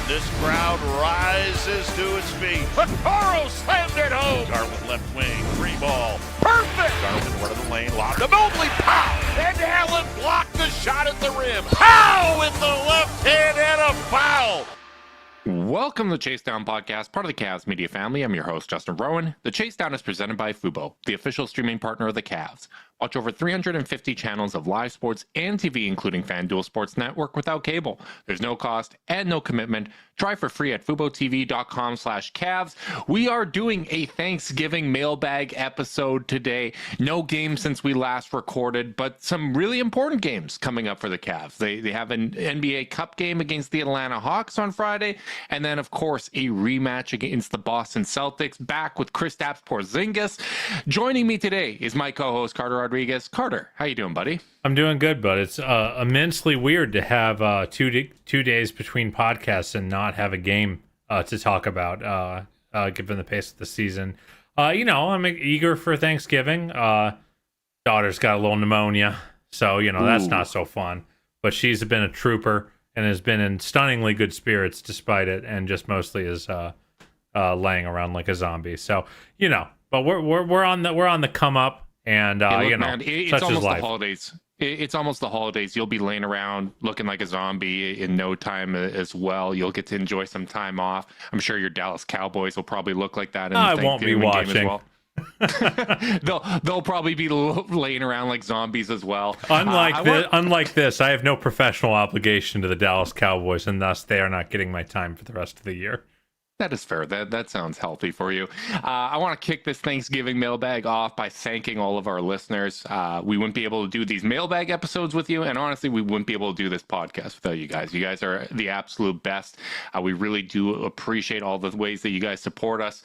This crowd rises to its feet. Toro slammed it home. Garland left wing, free ball. Perfect! Garland went to the lane, lobbed to Mobley. Pow! And Allen blocked the shot at the rim. Pow! With the left hand and a foul. Welcome to the Chase Down Podcast, part of the Cavs media family. I'm your host, Justin Rowan. The Chase Down is presented by Fubo, the official streaming partner of the Cavs. Watch over 350 channels of live sports and TV, including FanDuel Sports Network without cable. There's no cost and no commitment. Try for free at FuboTV.com/Cavs. We are doing a Thanksgiving mailbag episode today. No game since we last recorded, but some really important games coming up for the Cavs. They have an NBA Cup game against the Atlanta Hawks on Friday, and then, of course, a rematch against the Boston Celtics, back with Kristaps Porzingis. Joining me today is my co-host, Carter Rodriguez. Carter, how you doing, buddy? I'm doing good, but it's immensely weird to have 2 days between podcasts and not have a game to talk about, given the pace of the season. I'm eager for Thanksgiving. Daughter's got a little pneumonia, so, that's not so fun. But she's been a trooper and has been in stunningly good spirits despite it, and just mostly is laying around like a zombie. So, but we're on the come up. And man, it's such almost is life. the holidays. It's almost the holidays. You'll be laying around looking like a zombie in no time as well. You'll get to enjoy some time off. I'm sure your Dallas Cowboys will probably look like that in the Thanksgiving game as well. they'll probably be laying around like zombies as well. Unlike this, I have no professional obligation to the Dallas Cowboys, and thus they are not getting my time for the rest of the year. That is fair. That sounds healthy for you. I want to kick this Thanksgiving mailbag off by thanking all of our listeners. We wouldn't be able to do these mailbag episodes with you, and honestly, we wouldn't be able to do this podcast without you guys. You guys are the absolute best. We really do appreciate all the ways that you guys support us.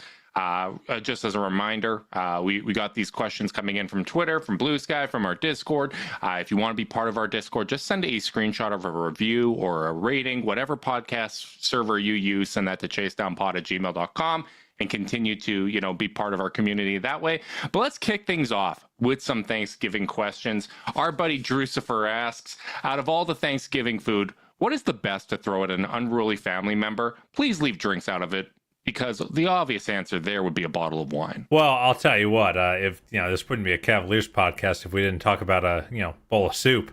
Just as a reminder, we got these questions coming in from Twitter, from Blue Sky, from our Discord. If you want to be part of our Discord, just send a screenshot of a review or a rating, whatever podcast server you use, send that to chasedownpod@gmail.com and continue to, be part of our community that way. But let's kick things off with some Thanksgiving questions. Our buddy Drucifer asks, out of all the Thanksgiving food, what is the best to throw at an unruly family member? Please leave drinks out of it, because the obvious answer there would be a bottle of wine. Well, I'll tell you what, if this wouldn't be a Cavaliers podcast if we didn't talk about a bowl of soup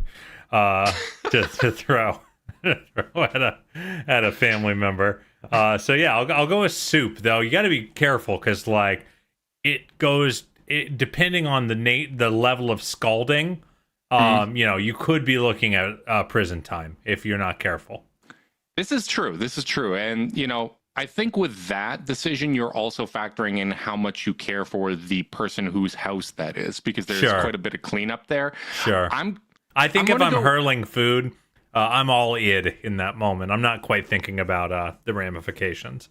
to throw at a family member. So yeah, I'll go with soup, though. You got to be careful because depending on the level of scalding, you could be looking at prison time if you're not careful. This is true, and I think with that decision, you're also factoring in how much you care for the person whose house that is, because there's quite a bit of cleanup there. Sure. I think if I'm hurling food, I'm all id in that moment. I'm not quite thinking about the ramifications.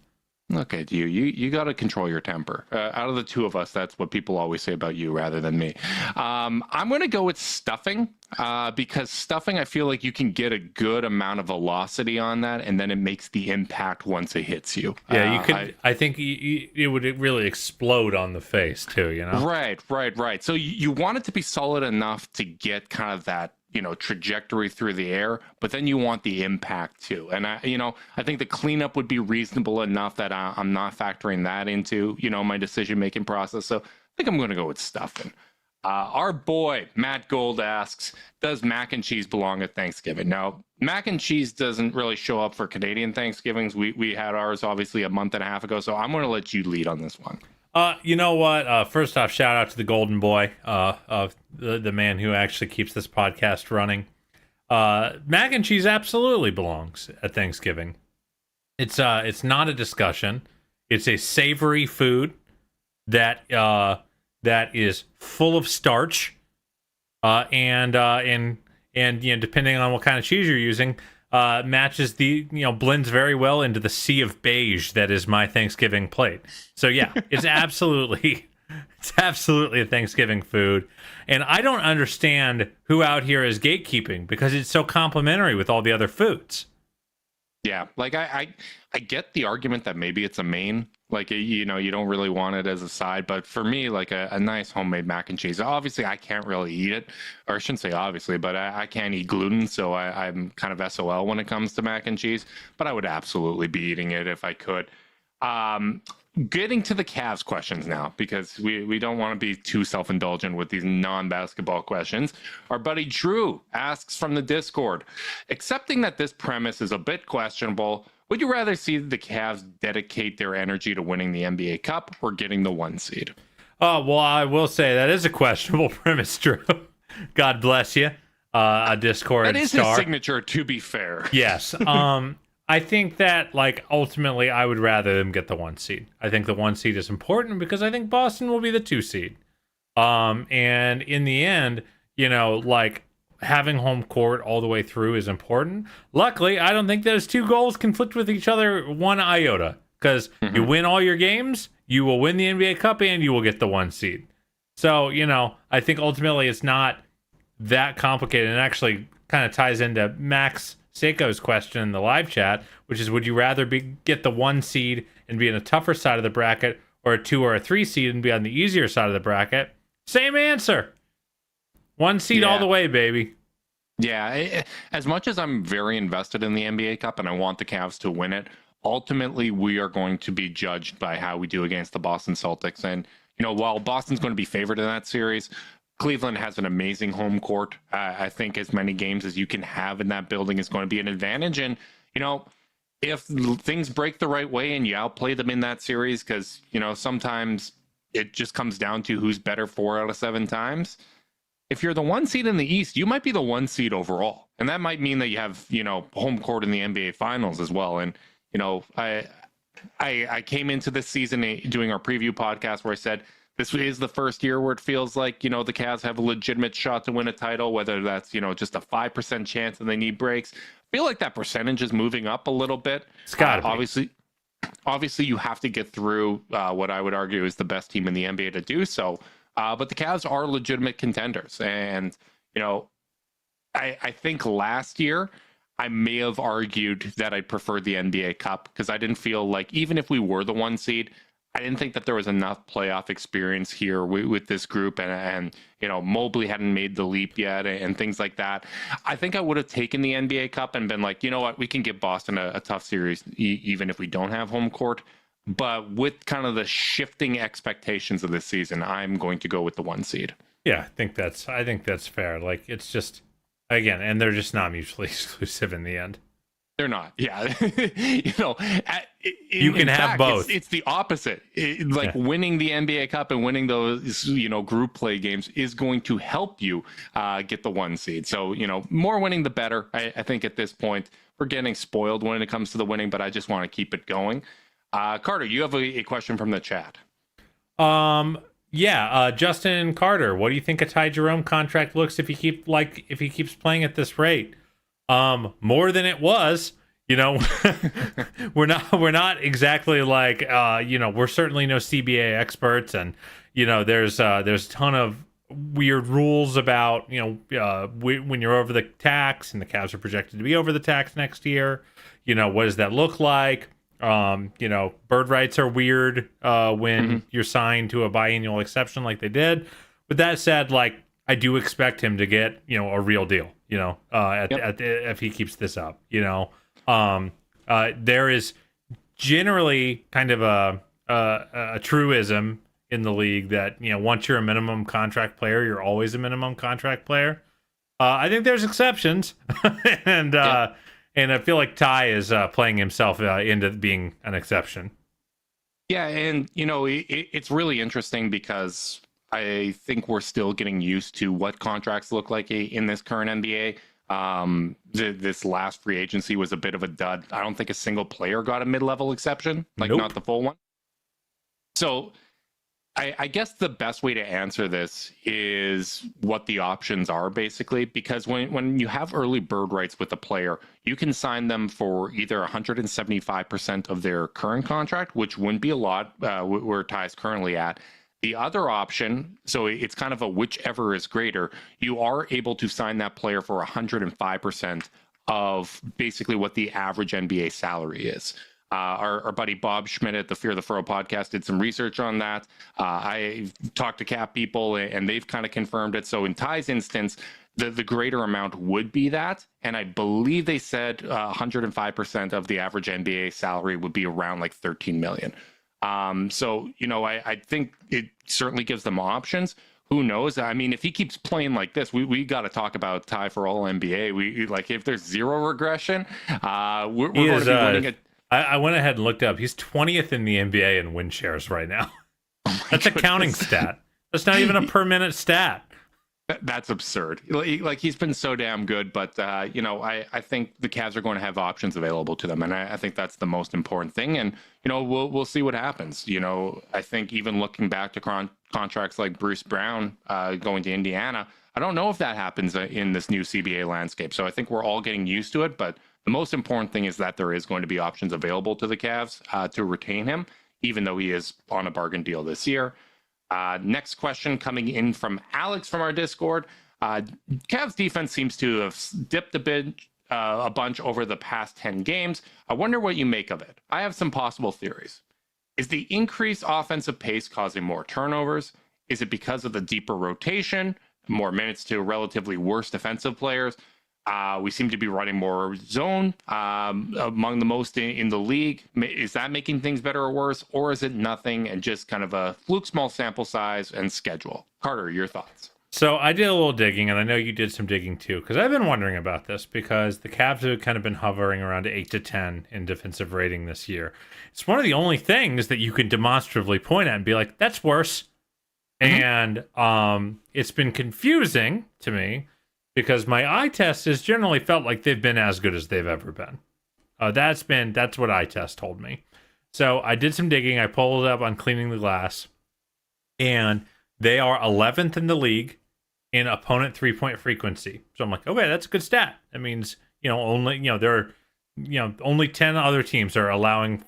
Okay, you got to control your temper. Out of the two of us, that's what people always say about you rather than me. I'm going to go with stuffing because stuffing, I feel like you can get a good amount of velocity on that, and then it makes the impact once it hits you. Yeah, you could. I think it would really explode on the face too. Right. So you want it to be solid enough to get kind of that trajectory through the air, but then you want the impact too. And I think the cleanup would be reasonable enough that I'm not factoring that into, my decision-making process. So I think I'm going to go with stuffing. Our boy, Matt Gold asks, does mac and cheese belong at Thanksgiving? Now, mac and cheese doesn't really show up for Canadian Thanksgivings. We had ours obviously a month and a half ago, so I'm going to let you lead on this one. You know what? First off, shout out to the golden boy, of the man who actually keeps this podcast running. Mac and cheese absolutely belongs at Thanksgiving. It's not a discussion. It's a savory food that is full of starch, and depending on what kind of cheese you're using, matches blends very well into the sea of beige that is my Thanksgiving plate. So yeah, it's absolutely a Thanksgiving food. And I don't understand who out here is gatekeeping because it's so complementary with all the other foods. Yeah, like I get the argument that maybe it's a main, like you know, you don't really want it as a side, but for me, like a nice homemade mac and cheese. Obviously, I can't really eat it, or I shouldn't say obviously, but I can't eat gluten, so I'm kind of SOL when it comes to mac and cheese. But I would absolutely be eating it if I could. Getting to the Cavs questions now, because we don't want to be too self-indulgent with these non-basketball questions. Our buddy Drew asks from the Discord, accepting that this premise is a bit questionable, would you rather see the Cavs dedicate their energy to winning the NBA Cup or getting the 1 seed? Oh, well, I will say that is a questionable premise, Drew. God bless you. A Discord That is star. his signature, to be fair. Yes. I think that, like, ultimately, I would rather them get the 1 seed. I think the 1 seed is important because I think Boston will be the 2 seed. And in the end, you know, like, having home court all the way through is important. Luckily, I don't think those two goals conflict with each other one iota, because you win all your games, you will win the NBA Cup, and you will get the 1 seed. So, you know, I think ultimately it's not that complicated, and actually kind of ties into Max Seiko's question in the live chat, which is, would you rather get the 1 seed and be in a tougher side of the bracket, or a 2 or a 3 seed and be on the easier side of the bracket? Same answer. 1 seed all the way, baby. Yeah, as much as I'm very invested in the NBA Cup and I want the Cavs to win it, ultimately we are going to be judged by how we do against the Boston Celtics. And, you know, while Boston's going to be favored in that series, Cleveland has an amazing home court. I think as many games as you can have in that building is going to be an advantage. And, you know, if things break the right way and you outplay them in that series, because, you know, sometimes it just comes down to who's better 4 out of 7 times. If you're the 1 seed in the East, you might be the 1 seed overall. And that might mean that you have, you know, home court in the NBA Finals as well. And, you know, I came into this season doing our preview podcast where I said, this is the first year where it feels like, you know, the Cavs have a legitimate shot to win a title, whether that's, you know, just a 5% chance and they need breaks. I feel like that percentage is moving up a little bit. It's got to be. Obviously, you have to get through what I would argue is the best team in the NBA to do so. But the Cavs are legitimate contenders. And, you know, I think last year I may have argued that I preferred the NBA Cup because I didn't feel like, even if we were the 1 seed, I didn't think that there was enough playoff experience here with this group, and you know, Mobley hadn't made the leap yet, and things like that. I think I would have taken the NBA Cup and been like, you know what, we can give Boston a tough series even if we don't have home court. But with kind of the shifting expectations of this season, I'm going to go with the 1 seed. Yeah, I think that's fair. Like, it's just, again, and they're just not mutually exclusive in the end. They're not. Yeah. You know, you can have both. It's the opposite. Winning the NBA Cup and winning those, you know, group play games is going to help you get the 1 seed. So, you know, more winning, the better. I think at this point, we're getting spoiled when it comes to the winning, but I just want to keep it going. Carter, you have a question from the chat. Justin Carter, what do you think a Ty Jerome contract looks if he keeps playing at this rate? More than it was, you know. we're not exactly like, you know, we're certainly no CBA experts, and, you know, there's a ton of weird rules about, you know, when you're over the tax, and the Cavs are projected to be over the tax next year. You know, what does that look like? You know, bird rights are weird when you're signed to a biannual exception like they did. But that said, like, I do expect him to get, you know, a real deal, you know, if he keeps this up, you know. There is generally kind of a truism in the league that, you know, once you're a minimum contract player, you're always a minimum contract player. I think there's exceptions, and I feel like Ty is playing himself into being an exception. Yeah, and, you know, it's really interesting because I think we're still getting used to what contracts look like in this current NBA. This last free agency was a bit of a dud. I don't think a single player got a mid-level exception, like Nope. not the full one. So I guess the best way to answer this is what the options are, basically, because when you have early bird rights with a player, you can sign them for either 175% of their current contract, which wouldn't be a lot, where Ty's currently at. The other option, so it's kind of a whichever is greater, you are able to sign that player for 105% of basically what the average NBA salary is. Our buddy Bob Schmidt at the Fear the Furrow podcast did some research on that. I talked to cap people, and they've kind of confirmed it. So in Ty's instance, the greater amount would be that. And I believe they said 105% of the average NBA salary would be around like 13 million. So, I think it certainly gives them options. Who knows? I mean, if he keeps playing like this, we got to talk about Ty for all NBA. We like if there's zero regression, we're going to be winning it. I went ahead and looked up. He's 20th in the NBA in win shares right now. That's a counting stat. That's not even a per minute stat. That's absurd. Like he's been so damn good, but I think the Cavs are going to have options available to them, and I think that's the most important thing. And we'll see what happens. I think even looking back to contracts like Bruce Brown going to Indiana, I don't know if that happens in this new CBA landscape. So I think we're all getting used to it, but the most important thing is that there is going to be options available to the Cavs to retain him, even though he is on a bargain deal this year. Next question coming in from Alex from our Discord. Cavs defense seems to have dipped a bunch over the past 10 games. I wonder what you make of it. I have some possible theories. Is the increased offensive pace causing more turnovers? Is it because of the deeper rotation, more minutes to relatively worse defensive players? We seem to be running more zone among the most in the league. Is that making things better or worse? Or is it nothing and just kind of a fluke small sample size and schedule? Carter, your thoughts? So I did a little digging, and I know you did some digging too, because I've been wondering about this, because the Cavs have kind of been hovering around 8 to 10 in defensive rating this year. It's one of the only things that you can demonstratively point at and be like, that's worse. Mm-hmm. And it's been confusing to me, because my eye test has generally felt like they've been as good as they've ever been. That's what eye test told me. So I did some digging. I pulled it up on Cleaning the Glass, and they are 11th in the league in opponent 3-point frequency. So I'm like, okay, that's a good stat. That means only 10 other teams are allowing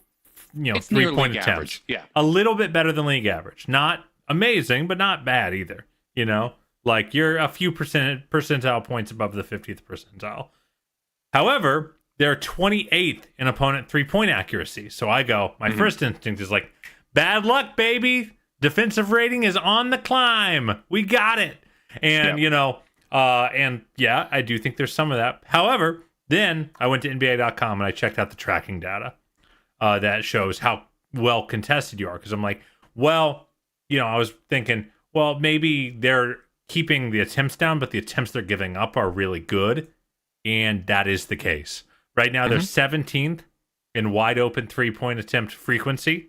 3-point attempts. Average. Yeah, a little bit better than league average. Not amazing, but not bad either. Like you're a few percentile points above the 50th percentile. However, they're 28th in opponent 3-point accuracy. So I go, my first instinct is like, bad luck, baby. Defensive rating is on the climb. We got it. And, I do think there's some of that. However, then I went to NBA.com and I checked out the tracking data that shows how well contested you are. Because I'm like, well, I was thinking, well, maybe they're keeping the attempts down, but the attempts they're giving up are really good. And that is the case. Right now, they're 17th in wide open 3-point attempt frequency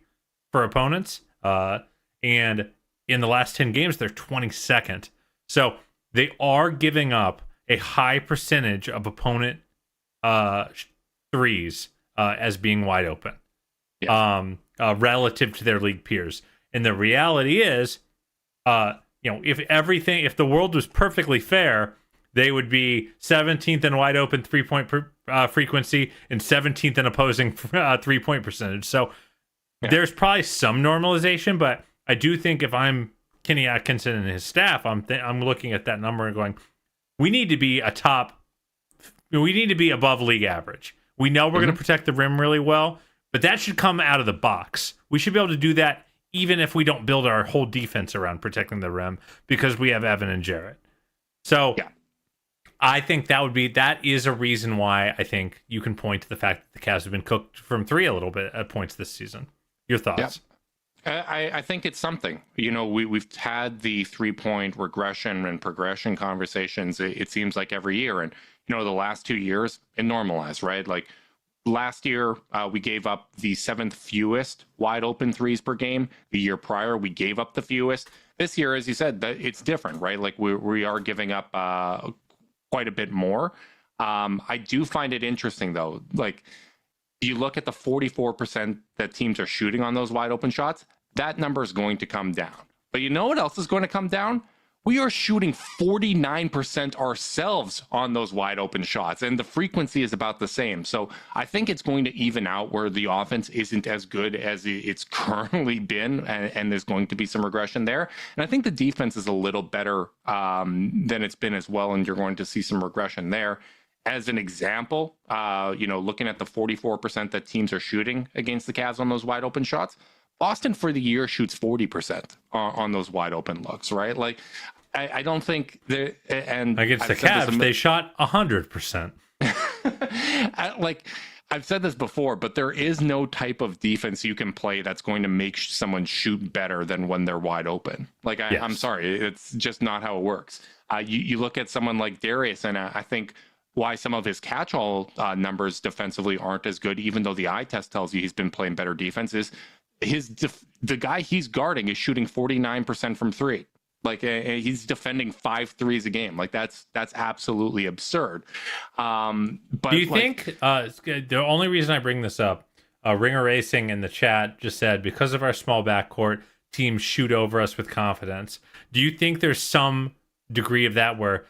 for opponents. And in the last 10 games, they're 22nd. So they are giving up a high percentage of opponent threes as being wide open, relative to their league peers. And the reality is, if the world was perfectly fair, they would be 17th in wide open 3-point frequency and 17th in opposing 3-point percentage. So there's probably some normalization, but I do think if I'm Kenny Atkinson and his staff, I'm looking at that number and going, we need to be above league average. We know we're going to protect the rim really well, but that should come out of the box. We should be able to do that even if we don't build our whole defense around protecting the rim, because we have Evan and Jarrett. So I think that is a reason why I think you can point to the fact that the Cavs have been cooked from 3 a little bit at points this season. Your thoughts? I think it's something. We've had the 3-point regression and progression conversations. It seems like every year, and the last 2 years it normalized, right? Like last year, we gave up the 7th fewest wide open threes per game. The year prior, we gave up the fewest. This year, as you said, it's different, right? Like we are giving up quite a bit more. I do find it interesting though. Like, you look at the 44% that teams are shooting on those wide open shots, that number is going to come down. But you know what else is going to come down? We are shooting 49% ourselves on those wide open shots, and the frequency is about the same. So I think it's going to even out where the offense isn't as good as it's currently been, and there's going to be some regression there. And I think the defense is a little better than it's been as well, and you're going to see some regression there. as an example, looking at the 44% that teams are shooting against the Cavs on those wide open shots, Boston for the year shoots 40% on those wide open looks, right? Like, I don't think and against the Cavs, they shot 100%. I've said this before, but there is no type of defense you can play that's going to make someone shoot better than when they're wide open. Like, I'm sorry, it's just not how it works. You look at someone like Darius, and I think why some of his catch-all numbers defensively aren't as good, even though the eye test tells you he's been playing better defense, is the guy he's guarding is shooting 49% from three. Like, he's defending 5 threes a game. Like, that's absolutely absurd. But do you think the only reason I bring this up, Ringer Racing in the chat just said, because of our small backcourt, teams shoot over us with confidence. Do you think there's some degree of that where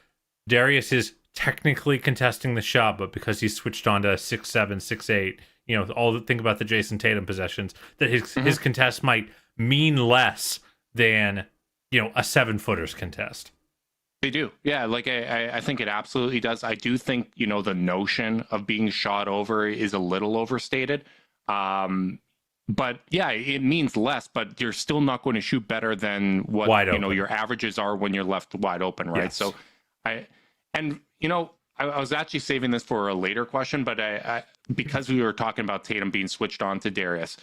Darius is technically contesting the shot, but because he's switched on to 6'7", 6'8", think about the Jason Tatum possessions, that his contest might mean less than a 7-footer's contest? They do. Yeah, like I think it absolutely does. I do think, the notion of being shot over is a little overstated. But yeah, it means less, but you're still not going to shoot better than what your averages are when you're left wide open, right? Yes. So I was actually saving this for a later question, but I because we were talking about Tatum being switched on to Darius,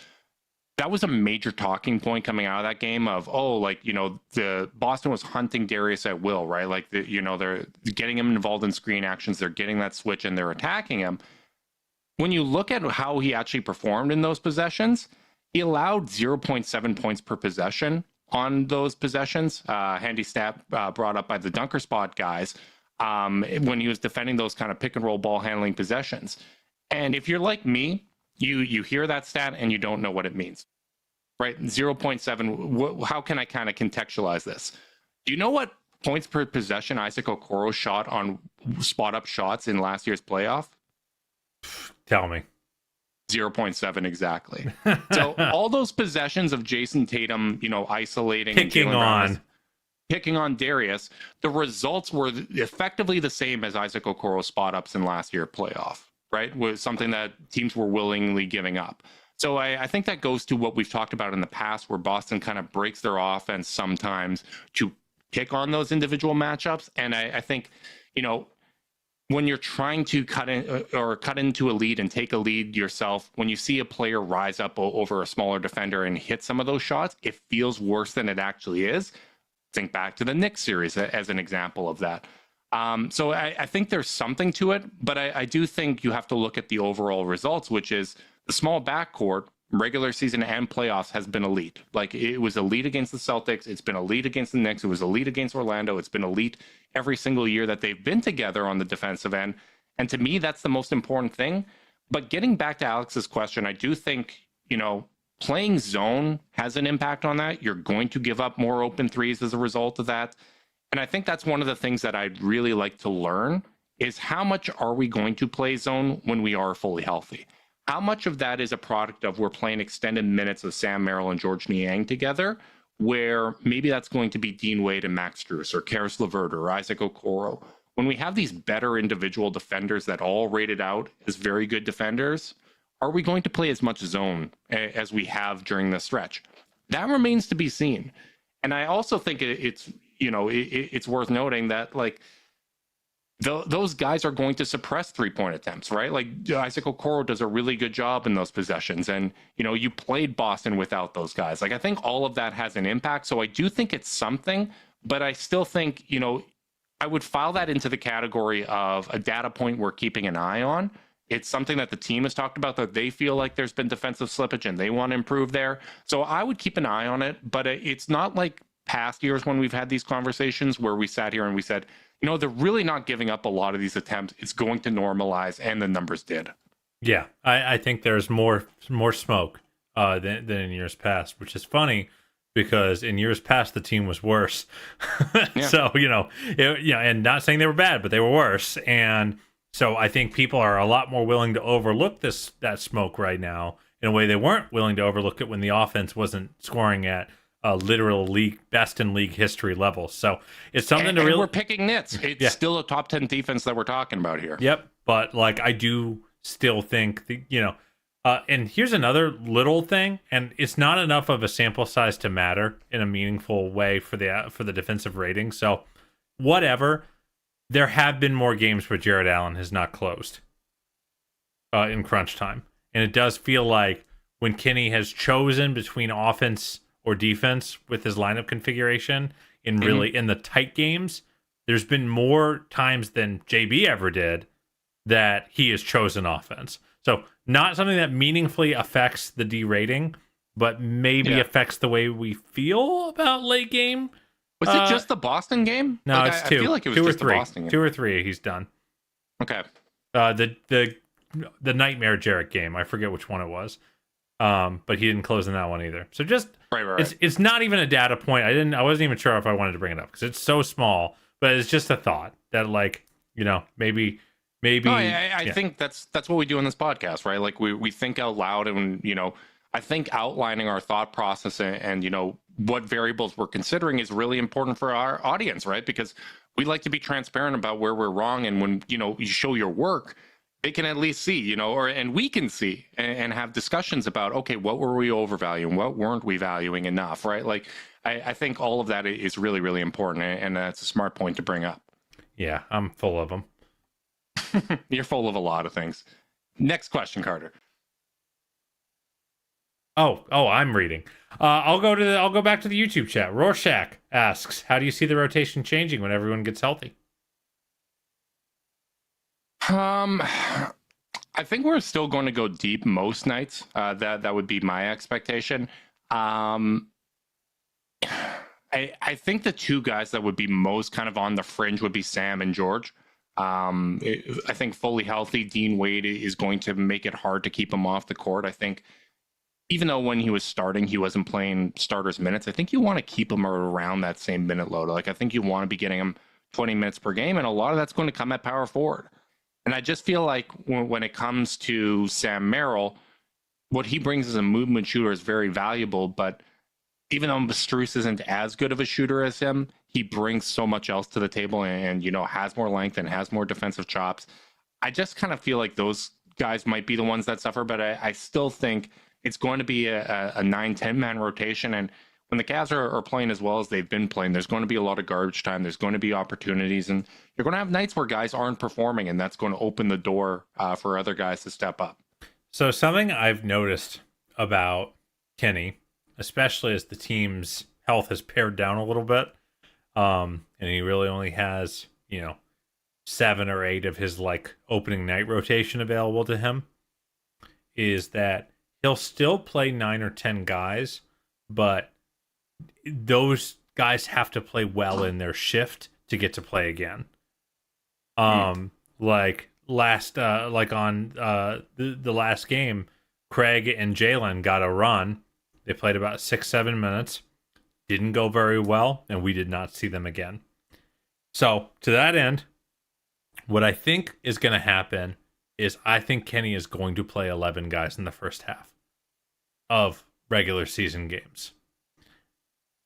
that was a major talking point coming out of that game of, the Boston was hunting Darius at will, right? Like, they're getting him involved in screen actions. They're getting that switch and they're attacking him. When you look at how he actually performed in those possessions, he allowed 0.7 points per possession on those possessions. Handy stat brought up by the Dunker Spot guys when he was defending those kind of pick and roll ball handling possessions. And if you're like me, you hear that stat and you don't know what it means, right? 0.7. How can I kind of contextualize this? Do you know what points per possession Isaac Okoro shot on spot up shots in last year's playoff? Tell me. 0.7 exactly. So all those possessions of Jason Tatum, isolating, picking on Darius, the results were effectively the same as Isaac Okoro's spot ups in last year's playoff. Right, was something that teams were willingly giving up. So I think that goes to what we've talked about in the past, where Boston kind of breaks their offense sometimes to pick on those individual matchups. And I think, when you're trying to cut into a lead and take a lead yourself, when you see a player rise up over a smaller defender and hit some of those shots, it feels worse than it actually is. Think back to the Knicks series as an example of that. So I think there's something to it, but I do think you have to look at the overall results, which is the small backcourt, regular season and playoffs, has been elite. Like, it was elite against the Celtics. It's been elite against the Knicks. It was elite against Orlando. It's been elite every single year that they've been together on the defensive end. And to me, that's the most important thing. But getting back to Alex's question, I do think, playing zone has an impact on that. You're going to give up more open threes as a result of that. And I think that's one of the things that I'd really like to learn is how much are we going to play zone when we are fully healthy? How much of that is a product of we're playing extended minutes of Sam Merrill and George Niang together, where maybe that's going to be Dean Wade and Max Strus or Karis LeVert or Isaac Okoro. When we have these better individual defenders that all rated out as very good defenders, are we going to play as much zone as we have during this stretch? That remains to be seen. And I also think it's worth noting that, like, those guys are going to suppress three-point attempts, right? Like, Isaac Okoro does a really good job in those possessions. And, you played Boston without those guys. Like, I think all of that has an impact. So I do think it's something, but I still think, I would file that into the category of a data point we're keeping an eye on. It's something that the team has talked about, that they feel like there's been defensive slippage and they want to improve there. So I would keep an eye on it, but it's not like past years when we've had these conversations where we sat here and we said, they're really not giving up a lot of these attempts. It's going to normalize, and the numbers did. Yeah, I think there's more smoke than in years past, which is funny because in years past the team was worse. Yeah. So and not saying they were bad, but they were worse. And so I think people are a lot more willing to overlook that smoke right now in a way they weren't willing to overlook it when the offense wasn't scoring at literal best in league history level. So it's something to really. We're picking nits. It's still a top 10 defense that we're talking about here. Yep. but like I do still think that, and here's another little thing, and it's not enough of a sample size to matter in a meaningful way for the defensive rating. So whatever, there have been more games where Jared Allen has not closed in crunch time, and it does feel like when Kenny has chosen between offense or defense with his lineup configuration in in the tight games, there's been more times than JB ever did that he has chosen offense. So not something that meaningfully affects the D rating, but maybe affects the way we feel about late game. Was it just the Boston game? No, like, it's I two. feel like it was two just or three. the Boston game. 2 or 3 he's done. Okay. The Nightmare Jarrett game, I forget which one it was. But he didn't close in that one either. So just right. It's not even a data point. I wasn't even sure if I wanted to bring it up because it's so small, but it's just a thought that maybe No, I think that's what we do in this podcast, right? Like we think out loud, and I think outlining our thought process and what variables we're considering is really important for our audience, right? Because we like to be transparent about where we're wrong, and when you show your work, they can at least see, and we can see and have discussions about, okay, what were we overvaluing? What weren't we valuing enough, right? Like I think all of that is really, really important, and that's a smart point to bring up. Yeah, I'm full of them. You're full of a lot of things. Next question, Carter. Oh, I'm reading. I'll go back to the YouTube chat. Rorschach asks, "How do you see the rotation changing when everyone gets healthy?" I think we're still going to go deep most nights. That would be my expectation. I think the two guys that would be most kind of on the fringe would be Sam and George. I think fully healthy, Dean Wade is going to make it hard to keep him off the court. I think even though when he was starting, he wasn't playing starters minutes, I think you want to keep him around that same minute load. Like I think you want to be getting him 20 minutes per game, and a lot of that's going to come at power forward. And I just feel like when it comes to Sam Merrill, what he brings as a movement shooter is very valuable, but even though Strus isn't as good of a shooter as him, he brings so much else to the table and has more length and has more defensive chops. I just kind of feel like those guys might be the ones that suffer, but I still think it's going to be a 9-10 man rotation. And when the Cavs are playing as well as they've been playing, there's going to be a lot of garbage time. There's going to be opportunities, and you're going to have nights where guys aren't performing, and that's going to open the door for other guys to step up. So something I've noticed about Kenny, especially as the team's health has pared down a little bit, and he really only has 7 or 8 of his opening night rotation available to him, is that he'll still play 9 or 10 guys, but those guys have to play well in their shift to get to play again. Like on the last game, Craig and Jalen got a run. They played about 6-7 minutes. Didn't go very well, and we did not see them again. So, to that end, what I think is going to happen is I think Kenny is going to play 11 guys in the first half of regular season games.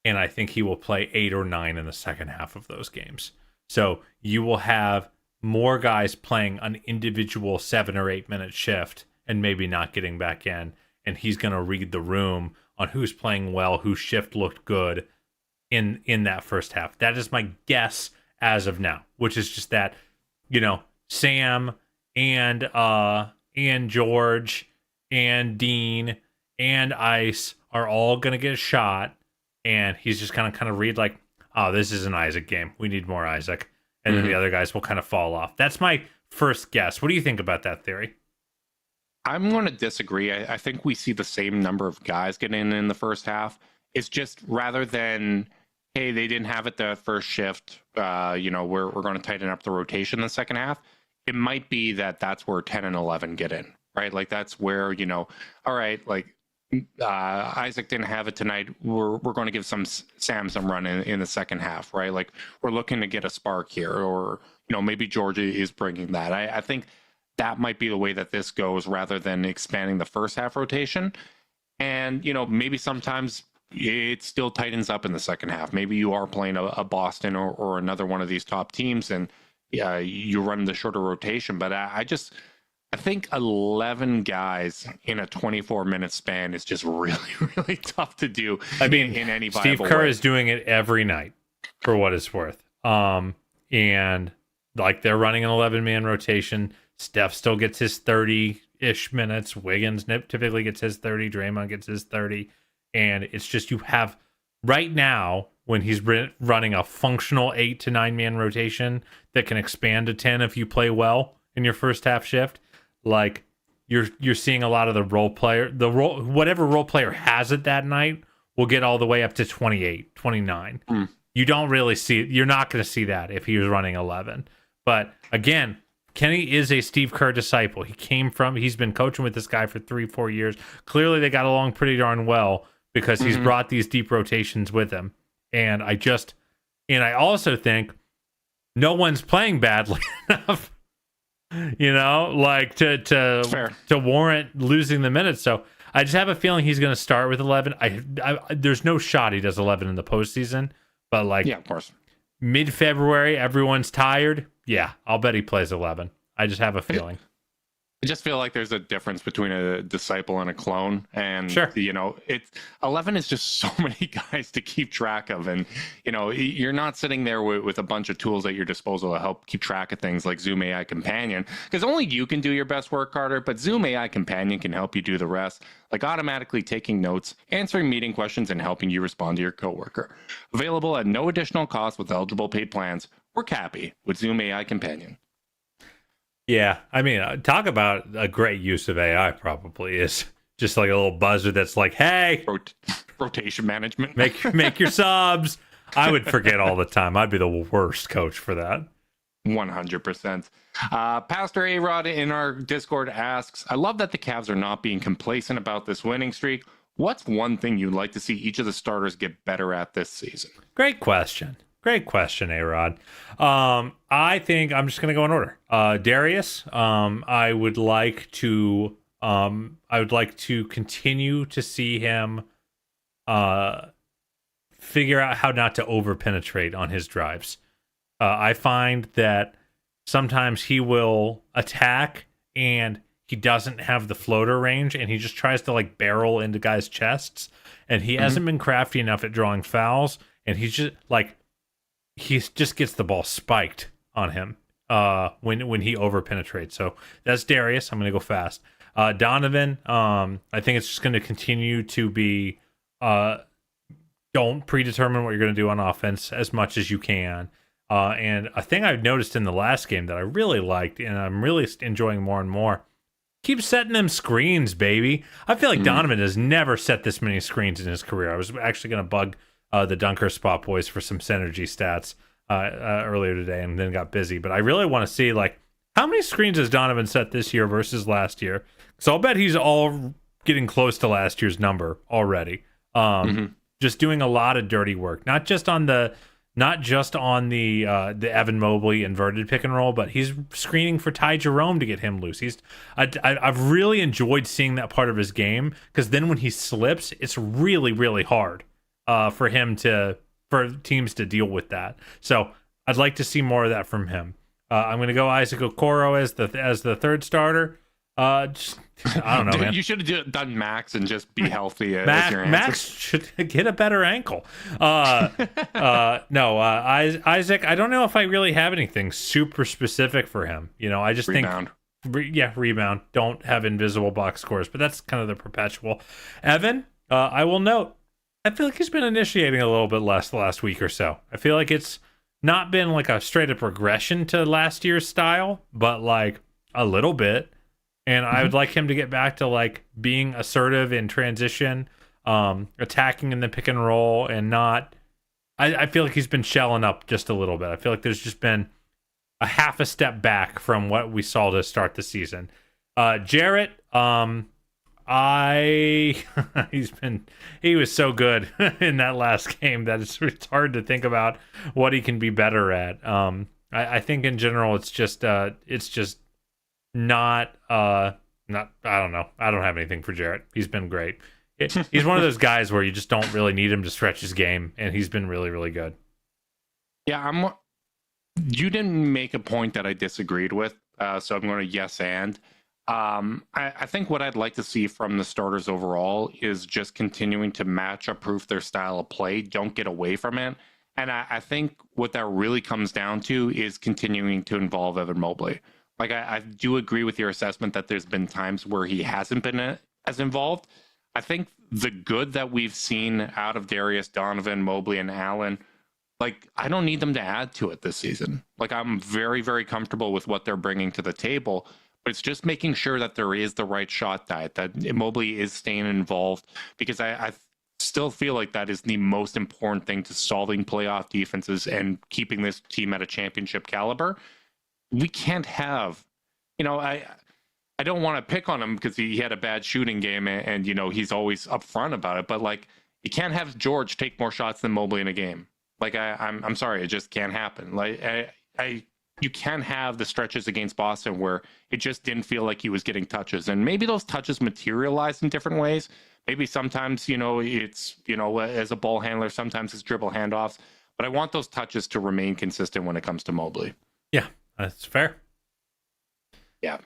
And I think he will play 8 or 9 in the second half of those games. So, you will have more guys playing an individual 7 or 8 minute shift and maybe not getting back in. And he's going to read the room on who's playing well, whose shift looked good in that first half. That is my guess as of now, which is just that, Sam and George and Dean and Ice are all going to get a shot, and he's just going to kind of read like, oh, this is an Isaac game. We need more Isaac. And then the other guys will kind of fall off. That's my first guess. What do you think about that theory? I'm going to disagree. I think we see the same number of guys getting in the first half. It's just rather than, hey, they didn't have it the first shift, we're going to tighten up the rotation in the second half. It might be that's where 10 and 11 get in, right? Like that's where, all right, like Isaac didn't have it tonight. We're going to give Sam some run in the second half, right? Like we're looking to get a spark here, or, maybe Georgia is bringing that. I think that might be the way that this goes rather than expanding the first half rotation. And, maybe sometimes it still tightens up in the second half. Maybe you are playing a Boston or another one of these top teams, and you run the shorter rotation. But I think 11 guys in a 24-minute span is just really, really tough to do. I mean, in any Steve viable Kerr way. is doing it every night for what it's worth. And like they're running an 11-man rotation. Steph still gets his 30-ish minutes. Wiggins typically gets his 30. Draymond gets his 30. And it's just you have right now when he's running a functional 8 to 9-man rotation that can expand to 10 if you play well in your first half shift. Like you're seeing a lot of the whatever role player has it that night will get all the way up to 28, 29. You don't really you're not going to see that if he was running 11. But again, Kenny is a Steve Kerr disciple. He's been coaching with this guy for 3-4 years. Clearly they got along pretty darn well because he's brought these deep rotations with him. And I also think no one's playing badly enough. Like to warrant losing the minutes. So I just have a feeling he's going to start with 11. There's no shot he does 11 in the postseason, but of course, mid-February, everyone's tired. Yeah, I'll bet he plays 11. I just have a feeling. I just feel like there's a difference between a disciple and a clone, and sure. It's 11 is just so many guys to keep track of, and you're not sitting there with a bunch of tools at your disposal to help keep track of things like Zoom AI Companion, because only you can do your best work, Carter, but Zoom AI Companion can help you do the rest, like automatically taking notes, answering meeting questions, and helping you respond to your coworker. Available at no additional cost with eligible paid plans. Work happy with Zoom AI Companion. Yeah, I mean, talk about a great use of AI. Probably is just like a little buzzer that's like, "Hey, rotation management, make your subs." I would forget all the time. I'd be the worst coach for that. 100%. Pastor A-Rod in our Discord asks, "I love that the Cavs are not being complacent about this winning streak. What's one thing you'd like to see each of the starters get better at this season?" Great question, A-Rod. I think I'm just going to go in order. Darius, I would like to continue to see him figure out how not to over penetrate on his drives. I find that sometimes he will attack and he doesn't have the floater range and he just tries to like barrel into guys' chests, and he hasn't been crafty enough at drawing fouls, and he's just like he just gets the ball spiked on him when he over penetrates. So that's Darius. I'm going to go fast. Donovan, I think it's just going to continue to be don't predetermine what you're going to do on offense as much as you can. And a thing I've noticed in the last game that I really liked and I'm really enjoying more and more, keep setting them screens, baby. I feel like Donovan has never set this many screens in his career. I was actually going to bug the Dunker Spot boys for some synergy stats earlier today and then got busy. But I really want to see, like, how many screens has Donovan set this year versus last year? So I'll bet he's all getting close to last year's number already. Just doing a lot of dirty work, not just on the Evan Mobley inverted pick and roll, but he's screening for Ty Jerome to get him loose. I've really enjoyed seeing that part of his game, because then when he slips, it's really, really hard for teams to deal with that. So I'd like to see more of that from him. I'm going to go Isaac Okoro as the third starter. I don't know, man. You should have done Max and just be healthy. Max should get a better ankle. Isaac, I don't know if I really have anything super specific for him. I just rebound. think rebound. Don't have invisible box scores, but that's kind of the perpetual. Evan, I will note, I feel like he's been initiating a little bit less the last week or so. I feel like it's not been like a straight up regression to last year's style, but like a little bit. And I would like him to get back to like being assertive in transition, attacking in the pick and roll, and not. I feel like he's been shelling up just a little bit. I feel like there's just been a half a step back from what we saw to start the season. Jarrett, he was so good in that last game that it's hard to think about what he can be better at. I think in general it's just not I don't know. I don't have anything for Jarrett. He's been great. He's one of those guys where you just don't really need him to stretch his game, and he's been really, really good. Yeah, You didn't make a point that I disagreed with, so I'm going to yes and. I think what I'd like to see from the starters overall is just continuing to matchup-proof their style of play, don't get away from it. And I think what that really comes down to is continuing to involve Evan Mobley. Like, I do agree with your assessment that there's been times where he hasn't been as involved. I think the good that we've seen out of Darius, Donovan, Mobley, and Allen, like, I don't need them to add to it this season. Like, I'm very, very comfortable with what they're bringing to the table, but it's just making sure that there is the right shot diet, that Mobley is staying involved, because I still feel like that is the most important thing to solving playoff defenses and keeping this team at a championship caliber. We can't have, I don't want to pick on him because he had a bad shooting game and he's always upfront about it, but like, you can't have George take more shots than Mobley in a game. Like, I'm sorry, it just can't happen. Like, you can have the stretches against Boston where it just didn't feel like he was getting touches, and maybe those touches materialize in different ways. Maybe sometimes, it's, as a ball handler, sometimes it's dribble handoffs, but I want those touches to remain consistent when it comes to Mobley. Yeah, that's fair. Yeah.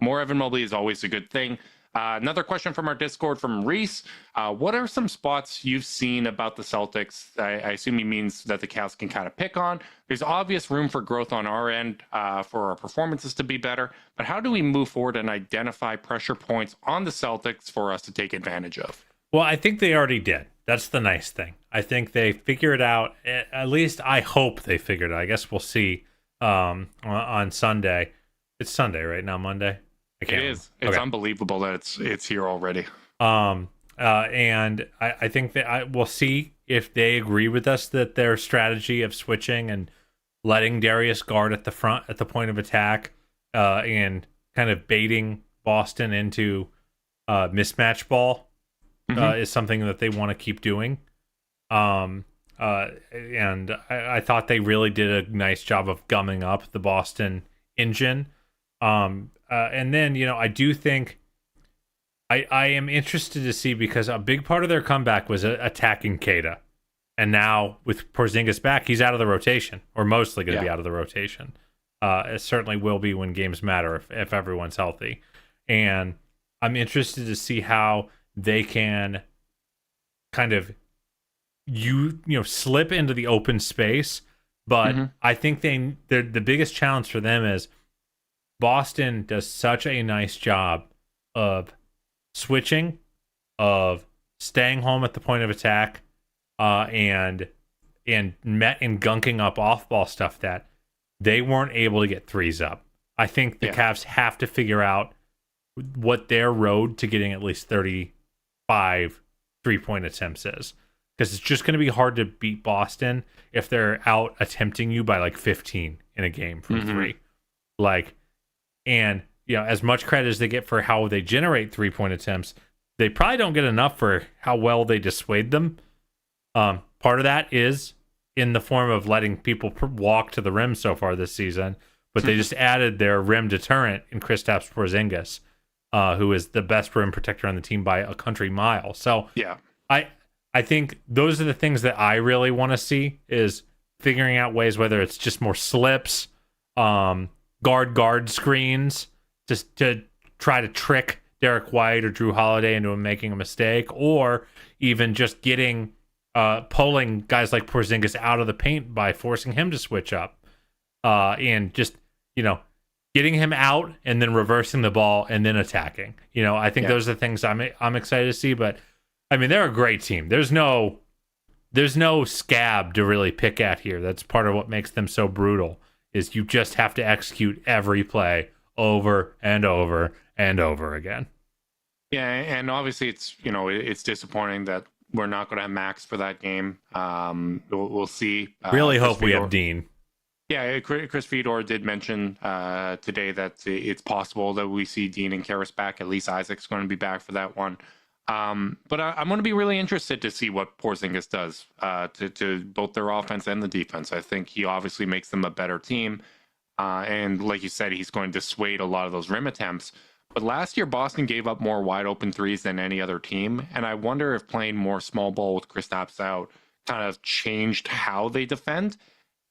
More Evan Mobley is always a good thing. Another question from our Discord from Reese. What are some spots you've seen about the Celtics? I assume he means that the Cavs can kind of pick on. There's obvious room for growth on our end for our performances to be better, but how do we move forward and identify pressure points on the Celtics for us to take advantage of? Well, I think they already did. That's the nice thing. I think they figure it out. At least I hope they figured it out. I guess we'll see on Sunday. It's Sunday right now, Monday. It is. It's unbelievable that it's here already. And I think that we'll see if they agree with us that their strategy of switching and letting Darius guard at the front at the point of attack and kind of baiting Boston into mismatch ball is something that they want to keep doing. And I thought they really did a nice job of gumming up the Boston engine. And then, I do think I am interested to see, because a big part of their comeback was attacking Kata. And now with Porzingis back, he's out of the rotation, or mostly going to be out of the rotation. It certainly will be when games matter if everyone's healthy. And I'm interested to see how they can kind of slip into the open space. But I think the biggest challenge for them is Boston does such a nice job of switching, of staying home at the point of attack, and gunking up off-ball stuff that they weren't able to get threes up. I think the Cavs have to figure out what their road to getting at least 35 three-point attempts is, because it's just going to be hard to beat Boston if they're out attempting you by like 15 in a game from three. And, as much credit as they get for how they generate three-point attempts, they probably don't get enough for how well they dissuade them. Part of that is in the form of letting people walk to the rim so far this season, but they just added their rim deterrent in Kristaps Porzingis, who is the best rim protector on the team by a country mile. So I think those are the things that I really want to see, is figuring out ways, whether it's just more slips, guard screens, just to try to trick Derek White or Drew Holiday into making a mistake, or even just pulling guys like Porzingis out of the paint by forcing him to switch up, and just getting him out and then reversing the ball and then attacking. I think those are the things I'm excited to see. But I mean, they're a great team. There's no scab to really pick at here. That's part of what makes them so brutal. Is you just have to execute every play over and over and over again. Yeah, and obviously it's disappointing that we're not going to have Max for that game. We'll see. Really hope we have Dean. Yeah, Chris Fedor did mention today that it's possible that we see Dean and Karras back. At least Isaac's going to be back for that one. But I'm going to be really interested to see what Porzingis does to both their offense and the defense. I think he obviously makes them a better team. And like you said, he's going to dissuade a lot of those rim attempts. But last year, Boston gave up more wide open threes than any other team. And I wonder if playing more small ball with Kristaps out kind of changed how they defend.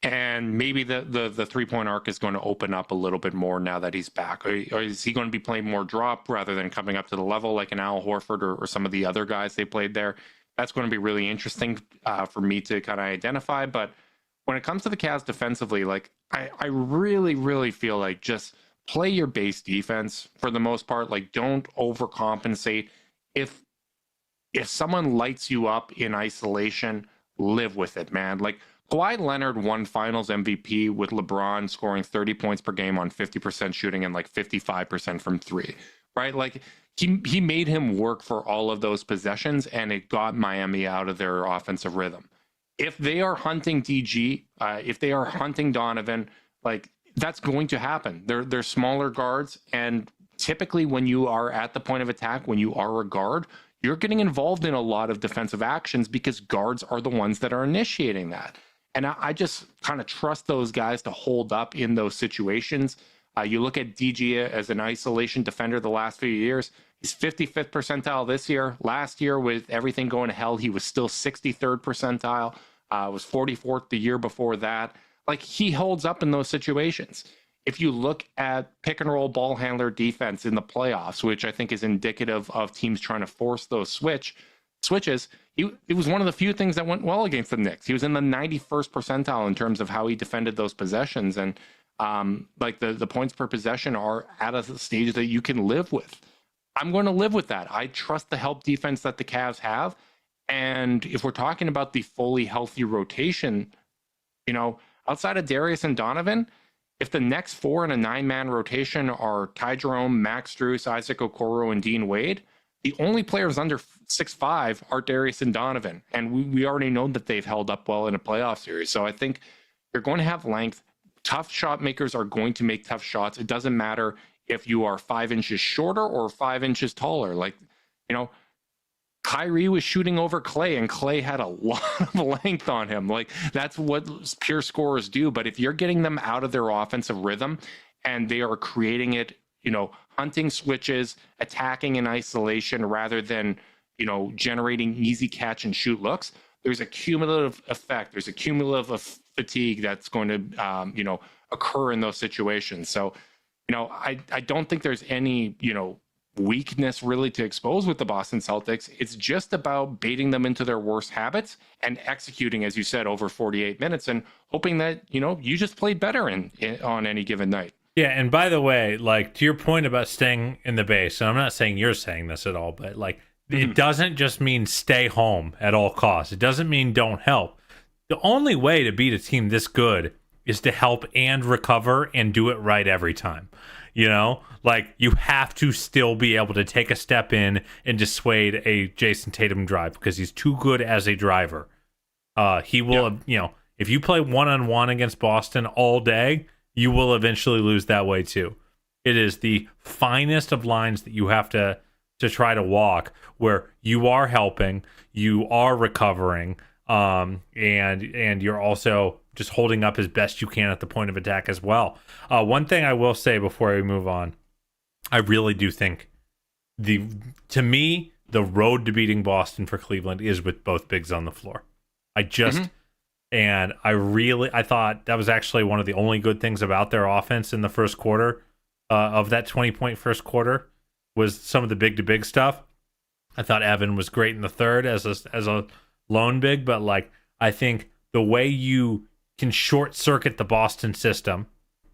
And maybe the 3-point arc is going to open up a little bit more now that he's back. Or is he going to be playing more drop rather than coming up to the level like an Al Horford or some of the other guys they played there? That's going to be really interesting for me to kind of identify. But when it comes to the Cavs defensively, like I really, really feel like just play your base defense for the most part. Like, don't overcompensate. If someone lights you up in isolation, live with it, man. Like, Kawhi Leonard won Finals MVP with LeBron scoring 30 points per game on 50% shooting and like 55% from three, right? Like, he made him work for all of those possessions, and it got Miami out of their offensive rhythm. If they are hunting DG, if they are hunting Donovan, like, that's going to happen. They're smaller guards, and typically when you are at the point of attack, when you are a guard, you're getting involved in a lot of defensive actions because guards are the ones that are initiating that. And I just kind of trust those guys to hold up in those situations. You look at DG as an isolation defender the last few years. He's 55th percentile this year. Last year, with everything going to hell, he was still 63rd percentile. Was 44th the year before that. Like, he holds up in those situations. If you look at pick and roll ball handler defense in the playoffs, which I think is indicative of teams trying to force those switches, it was one of the few things that went well against the Knicks. He was in the 91st percentile in terms of how he defended those possessions. And like the points per possession are at a stage that you can live with. I'm going to live with that. I trust the help defense that the Cavs have. And if we're talking about the fully healthy rotation, you know, outside of Darius and Donovan, if the next 4 in a 9-man rotation are Ty Jerome, Max Strus, Isaac Okoro, and Dean Wade, the only players under 6'5" are Darius and Donovan. And we already know that they've held up well in a playoff series. So I think you're going to have length. Tough shot makers are going to make tough shots. It doesn't matter if you are 5 inches shorter or 5 inches taller. Like, you know, Kyrie was shooting over Clay, and Clay had a lot of length on him. Like, that's what pure scorers do. But if you're getting them out of their offensive rhythm and they are creating it, you know, hunting switches, attacking in isolation rather than, you know, generating easy catch and shoot looks, there's a cumulative effect. There's a cumulative fatigue that's going to, you know, occur in those situations. So, you know, I don't think there's any, you know, weakness really to expose with the Boston Celtics. It's just about baiting them into their worst habits and executing, as you said, over 48 minutes and hoping that, you know, you just played better on any given night. Yeah, and by the way, like, to your point about staying in the base, and I'm not saying you're saying this at all, but like, it doesn't just mean stay home at all costs. It doesn't mean don't help. The only way to beat a team this good is to help and recover and do it right every time. You know, like, you have to still be able to take a step in and dissuade a Jason Tatum drive because he's too good as a driver. He will, you know, if you play one-on-one against Boston all day, you will eventually lose that way too. It is the finest of lines that you have to try to walk, where you are helping, you are recovering, and you're also just holding up as best you can at the point of attack as well. One thing I will say before we move on, I really do think to me, the road to beating Boston for Cleveland is with both bigs on the floor. And I thought that was actually one of the only good things about their offense in the first quarter of that 20-point first quarter was some of the big-to-big stuff. I thought Evan was great in the third as a lone big, but like, I think the way you can short circuit the Boston system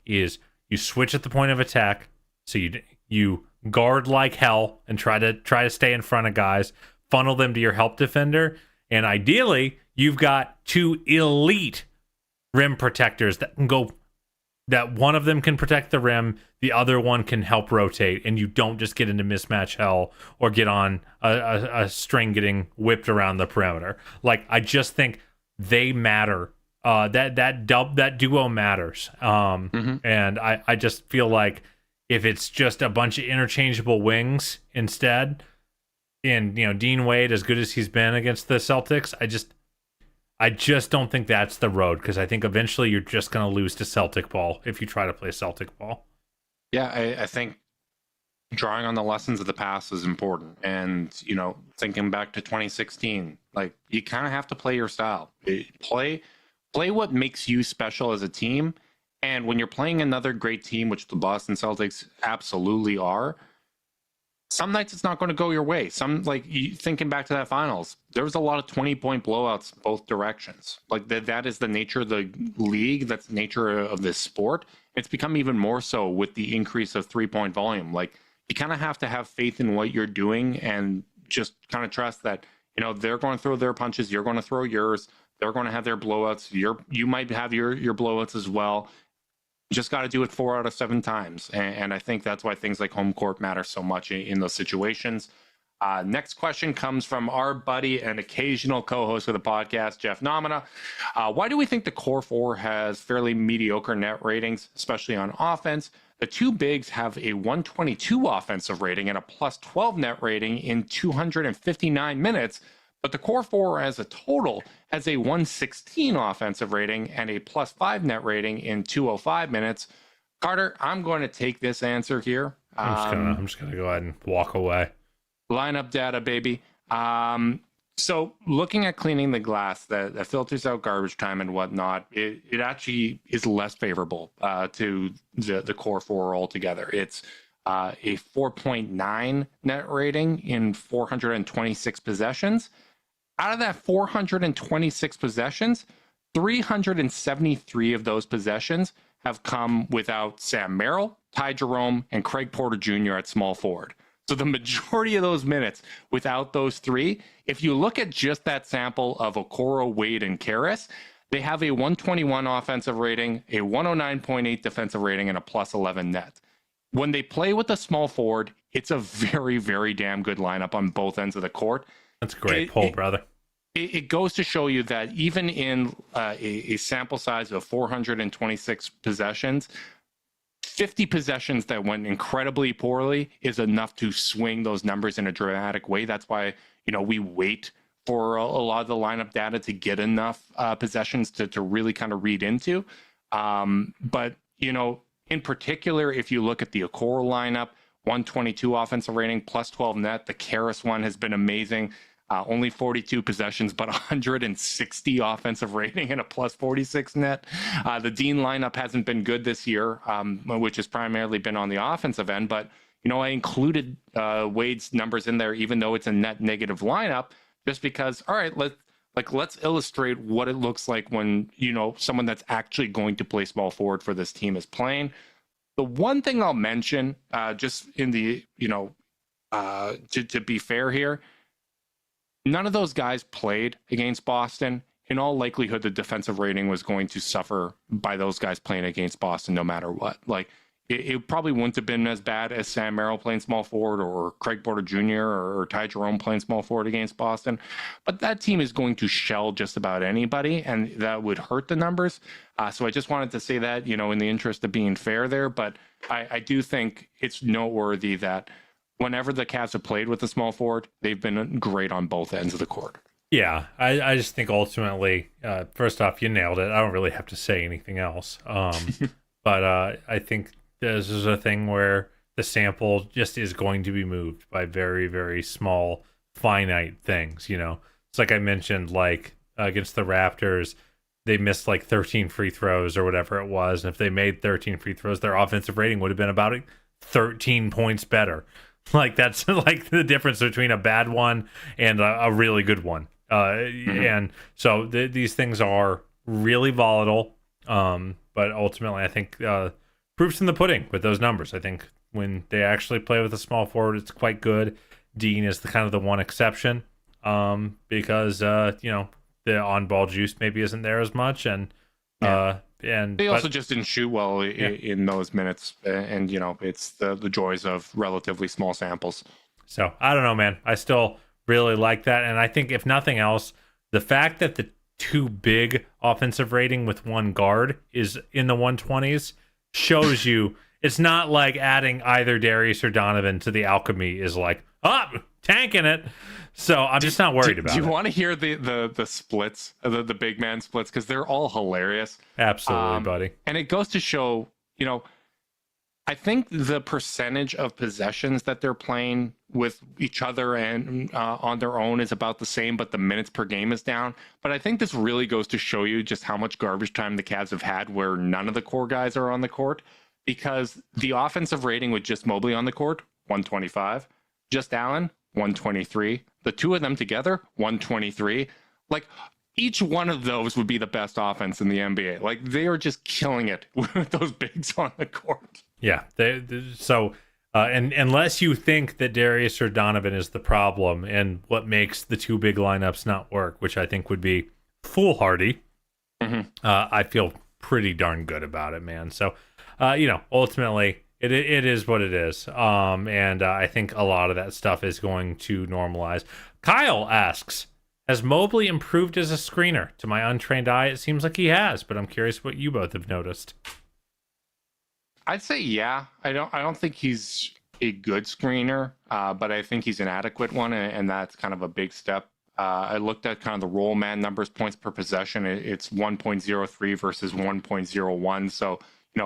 is you switch at the point of attack, so you guard like hell and try to stay in front of guys, funnel them to your help defender, and ideally you've got 2 elite rim protectors that one of them can protect the rim, the other one can help rotate, and you don't just get into mismatch hell or get on a string getting whipped around the perimeter. Like, I just think they matter. That duo matters. And I just feel like if it's just a bunch of interchangeable wings instead, and, you know, Dean Wade, as good as he's been against the Celtics, I just don't think that's the road, because I think eventually you're just going to lose to Celtic ball if you try to play Celtic ball. Yeah, I think drawing on the lessons of the past is important. And, you know, thinking back to 2016, like, you kind of have to play your style. Play Play what makes you special as a team. And when you're playing another great team, which the Boston Celtics absolutely are, some nights it's not going to go your way. Some, like, thinking back to that finals, there was a lot of 20-point blowouts both directions. Like, that is the nature of the league. That's the nature of this sport. It's become even more so with the increase of 3-point volume. Like, you kind of have to have faith in what you're doing and just kind of trust that, you know, they're going to throw their punches, you're going to throw yours, they're going to have their blowouts, you might have your blowouts as well. You just got to do it 4 out of 7 times. And I think that's why things like home court matter so much in those situations. Next question comes from our buddy and occasional co-host of the podcast, Jeff Nomina. Why do we think the core four has fairly mediocre net ratings, especially on offense? The two bigs have a 122 offensive rating and a plus 12 net rating in 259 minutes, but the core four as a total has a 116 offensive rating and a plus 5 net rating in 205 minutes. Carter, I'm going to take this answer here. I'm just gonna go ahead and walk away. Lineup data, baby. So looking at cleaning the glass that filters out garbage time and whatnot, it actually is less favorable to the core four altogether. It's a 4.9 net rating in 426 possessions. Out of that 426 possessions, 373 of those possessions have come without Sam Merrill, Ty Jerome, and Craig Porter Jr. at small forward. So the majority of those minutes without those three, if you look at just that sample of Okoro, Wade, and Karras, they have a 121 offensive rating, a 109.8 defensive rating, and a plus 11 net. When they play with a small forward, it's a very, very damn good lineup on both ends of the court. That's a great poll, brother. It goes to show you that even in a sample size of 426 possessions, 50 possessions that went incredibly poorly is enough to swing those numbers in a dramatic way. That's why, you know, we wait for a lot of the lineup data to get enough possessions to really kind of read into. But, you know, in particular, if you look at the Okoro lineup, 122 offensive rating, plus 12 net. The Karras one has been amazing. Only 42 possessions, but 160 offensive rating and a plus 46 net. The Dean lineup hasn't been good this year, which has primarily been on the offensive end. But, you know, I included Wade's numbers in there, even though it's a net negative lineup, just because, all right, let's illustrate what it looks like when, you know, someone that's actually going to play small forward for this team is playing. The one thing I'll mention, just in the, you know, to be fair here, none of those guys played against Boston. In all likelihood, the defensive rating was going to suffer by those guys playing against Boston no matter what. Like, it probably wouldn't have been as bad as Sam Merrill playing small forward or Craig Porter Jr. or Ty Jerome playing small forward against Boston. But that team is going to shell just about anybody, and that would hurt the numbers. So I just wanted to say that, you know, in the interest of being fair there. But I do think it's noteworthy that whenever the Cavs have played with the small forward, they've been great on both ends of the court. Yeah, I just think ultimately, first off, you nailed it. I don't really have to say anything else. But I think this is a thing where the sample just is going to be moved by very, very small, finite things. You know, it's like I mentioned, like against the Raptors, they missed like 13 free throws or whatever it was. And if they made 13 free throws, their offensive rating would have been about 13 points better. Like, that's like the difference between a bad one and a really good one. And so these things are really volatile. But ultimately, I think proof's in the pudding with those numbers. I think when they actually play with a small forward, it's quite good. Dean is the kind of the one exception, because you know, the on-ball juice maybe isn't there as much, and they also just didn't shoot well in those minutes, and you know, it's the joys of relatively small samples. So I don't know, man. I still really like that, and I think if nothing else, the fact that the two big offensive rating with one guard is in the 120s shows you it's not like adding either Darius or Donovan to the alchemy is like, tanking it. So I'm just not worried about it. Do you want to hear the splits, the big man splits? Because they're all hilarious. Absolutely, buddy. And it goes to show, you know, I think the percentage of possessions that they're playing with each other and on their own is about the same, but the minutes per game is down. But I think this really goes to show you just how much garbage time the Cavs have had where none of the core guys are on the court, because the offensive rating with just Mobley on the court, 125, just Allen, 123, the two of them together, 123. Like, each one of those would be the best offense in the NBA. Like, they are just killing it with those bigs on the court. Yeah. And unless you think that Darius or Donovan is the problem and what makes the two big lineups not work, which I think would be foolhardy, I feel pretty darn good about it, man. So, ultimately, it is what it is. And I think a lot of that stuff is going to normalize. Kyle asks, has Mobley improved as a screener? To my untrained eye, it seems like he has, but I'm curious what you both have noticed. I'd say yeah. I don't think he's a good screener, but I think he's an adequate one, and that's kind of a big step. I looked at kind of the roll man numbers, points per possession. It's 1.03 versus 1.01. So,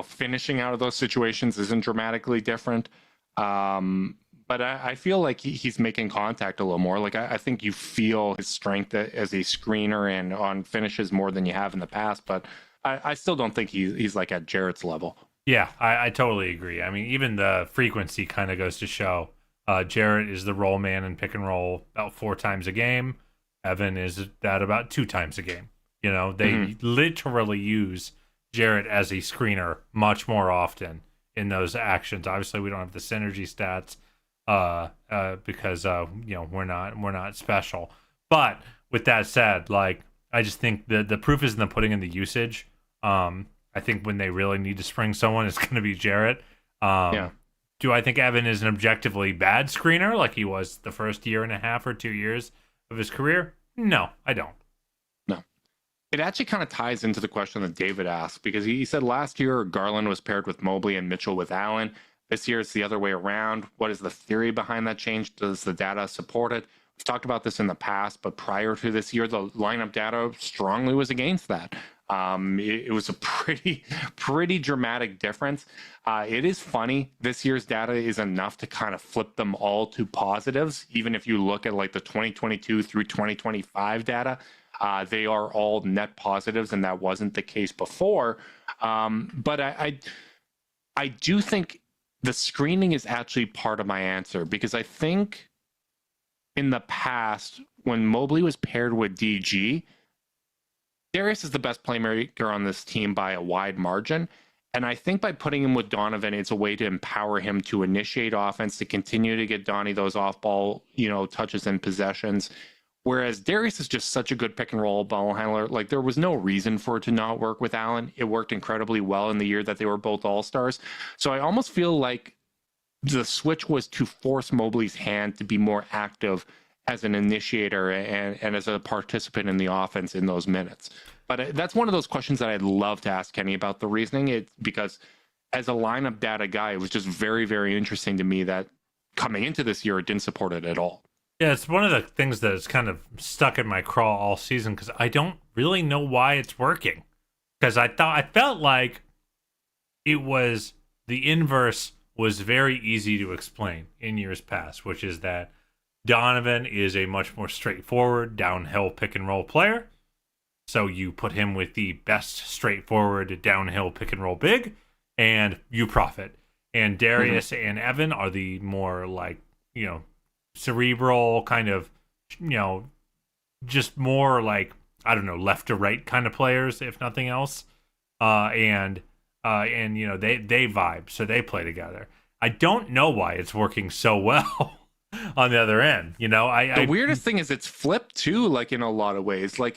finishing out of those situations isn't dramatically different. But I feel like he's making contact a little more. Like, I think you feel his strength as a screener and on finishes more than you have in the past. But I still don't think he's like at Jarrett's level. Yeah, I totally agree. I mean, even the frequency kind of goes to show. Jarrett is the roll man and pick and roll about 4 times a game. Evan is that about 2 times a game. They literally use Jarrett as a screener much more often in those actions. Obviously, we don't have the synergy stats because we're not special. But with that said, like, I just think the proof is in the pudding in the usage. I think when they really need to spring someone, it's going to be Jarrett. Do I think Evan is an objectively bad screener like he was the first year and a half or 2 years of his career? No, I don't. No. It actually kind of ties into the question that David asked, because he said last year Garland was paired with Mobley and Mitchell with Allen. This year it's the other way around. What is the theory behind that change? Does the data support it? We've talked about this in the past, but prior to this year, the lineup data strongly was against that. It was a pretty dramatic difference. It is funny. This year's data is enough to kind of flip them all to positives. Even if you look at like the 2022 through 2025 data, they are all net positives, and that wasn't the case before. But I do think the screening is actually part of my answer, because I think in the past, when Mobley was paired with DG, Darius is the best playmaker on this team by a wide margin. And I think by putting him with Donovan, it's a way to empower him to initiate offense, to continue to get Donnie those off-ball, touches and possessions. Whereas Darius is just such a good pick and roll ball handler. Like, there was no reason for it to not work with Allen. It worked incredibly well in the year that they were both all-stars. So I almost feel like the switch was to force Mobley's hand to be more active as an initiator and as a participant in the offense in those minutes. But that's one of those questions that I'd love to ask Kenny about the reasoning, because as a lineup data guy, it was just very, very interesting to me that coming into this year, it didn't support it at all. Yeah, it's one of the things that's kind of stuck in my craw all season, because I don't really know why it's working. Because I felt like it was the inverse was very easy to explain in years past, which is that Donovan is a much more straightforward downhill pick and roll player. So you put him with the best straightforward downhill pick and roll big, and you profit. And Darius and Evan are the more like, cerebral kind of, just more like, I don't know, left to right kind of players, if nothing else. And they vibe, so they play together. I don't know why it's working so well on the other end. The weirdest thing is it's flipped too, like in a lot of ways. Like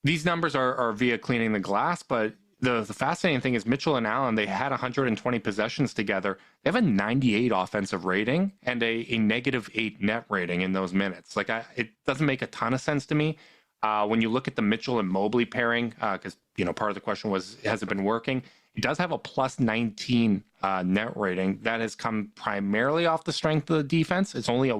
these numbers are via cleaning the glass, but the fascinating thing is Mitchell and Allen, they had 120 possessions together. They have a 98 offensive rating and a -8 net rating in those minutes. Like, it doesn't make a ton of sense to me. When you look at the Mitchell and Mobley pairing, because part of the question was, has it been working? It does have a +19 net rating. That has come primarily off the strength of the defense. It's only